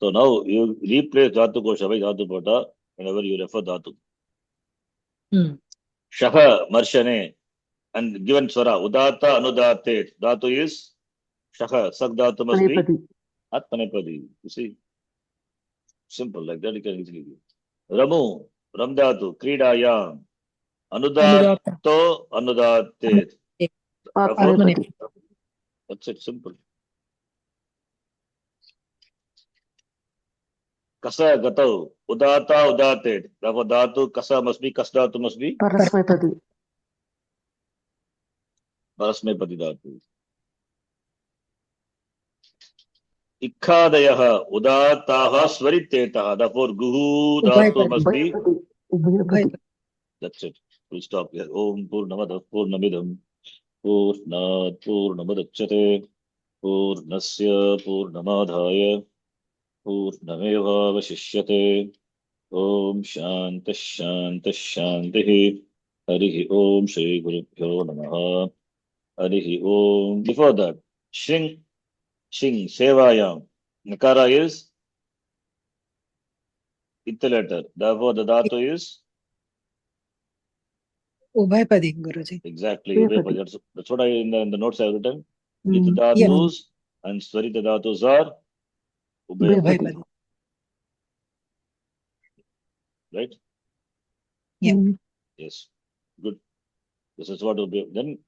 So now you replace Dhatu Kosha by Dhatu Pata whenever you refer Dhatu. Mm. Shakha, Marshane, and given Swara, Udata, Anudate. Dhatu is Shakha. Sak Dhatu must be Panepadi. Atmanepadi. You see? Simple, like that you can easily do. Ramu, Ramdhatu, Kridayam, Anudato, Anudate. Therefore, Atmanepadi. that's it, simple. Kasa Gatau, Udata, Udate. Therefore, Dhatu, Kasa must be, Kas Dhatu must be Parasmapadi. Parasmapadi Dhatu. Ikkadayaha, Udataha, Swaritetaha. Therefore, Guhu Dhatu must be. Ubhayapadi. Ubhayapadi. That's it. We'll stop here. Om Purnamada Purnamidam Purnat Purnamadachyate Purnasya Purnamadhaya Purnameva Vashishyate Om Shanti Harihi Om Shri Gurubhyo Namaha Harihi Om. Before that, Shing Sevayam. Nakara is Itta letter. Therefore, the Dhatu is Ubhayapadi, Guruji. exactly. Ubhayapadi. That's what I in the notes I have written. Mm. Ita dhatus and Swarita dhatus are Ubhayapadi, Ubhayapadi. right? Yeah. Mm. Yes. Good. This is what will be. Then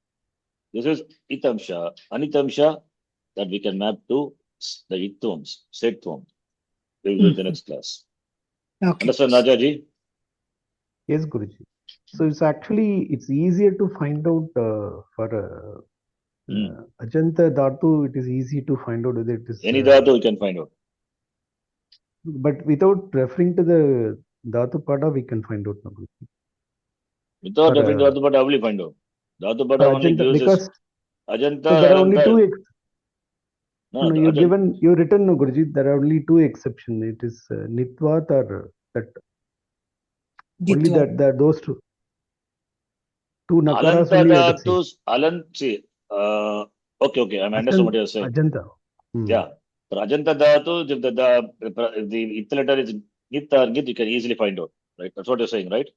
this is Itamsha, Anitamsha that we can map to the Ittvams, Setvam. We will do in the next class. Okay. Understand, Rajaji? Yes, Guruji. So it's easier to find out for Ajanta Dhatu. It is easy to find out whether it is. Any dhatu you can find out. But without referring to the Dhatu Pada, we can find out. No, Guruji. Without For, referring to dhatu pada, how will you find out? Dhatu For pada only Ajanta, gives because us Ajanta. so there are only two. No, No, you written, no, Guruji. There are only two exceptions. It is Nitvat or that. Only Ditva. that those two. Two nakaras Alanta only you have to say. dhatus, see, okay, I understand what you're saying. Ajanta. Yeah. For Ajanta dhatu, if the Itta letter is Git or Git, you can easily find out, right? That's what you're saying, right?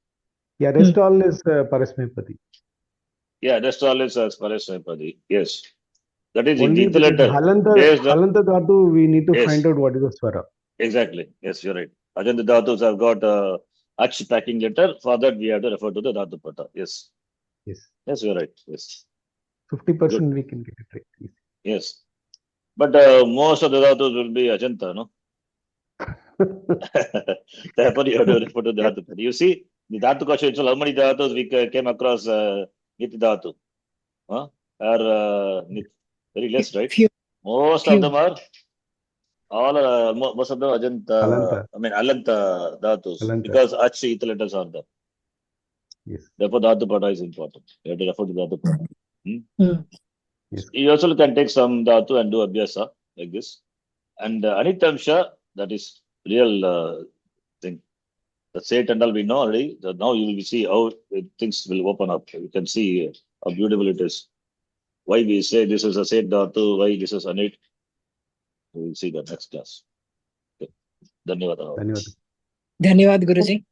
Yeah, rest all is Parasmapadi. Yeah, that's all is as far as Parasmapadi. Yes. That is Only Itta letter. Halanta Dhatu, we need to Yes. find out what is the Swara. Exactly. Yes, you're right. Ajanta dhatus have got Ach packing letter. For that, we have to refer to the dhatu pata. Yes. Yes. Yes, you're right. Yes. 50% we can get it right. Easy. Yes. But most of the dhatus will be Ajanta, no? Therefore, you have to refer to the dhatu pata. You see, the dhatu kosha, how many dhatus we came across Nit dhatu? Huh? Are very less, right? Few. Most of them are most of them Ajanta, Alanta. Alanta dhatus, Alanta. because Ach Ita letters are there. Yes. Therefore, dhatu pada is important. You have to refer to dhatu pada. Yes. You also can take some dhatu and do abhyasa like this. And Anitamsha, that is real thing. The set and all we know already. So now you will see how things will open up. You can see how beautiful it is. Why we say this is a set dhatu, why this is anit. We will see that next class. Okay. ధన్యవాదాలు. ధన్యవాదాలు. Dhanyavad, Guruji.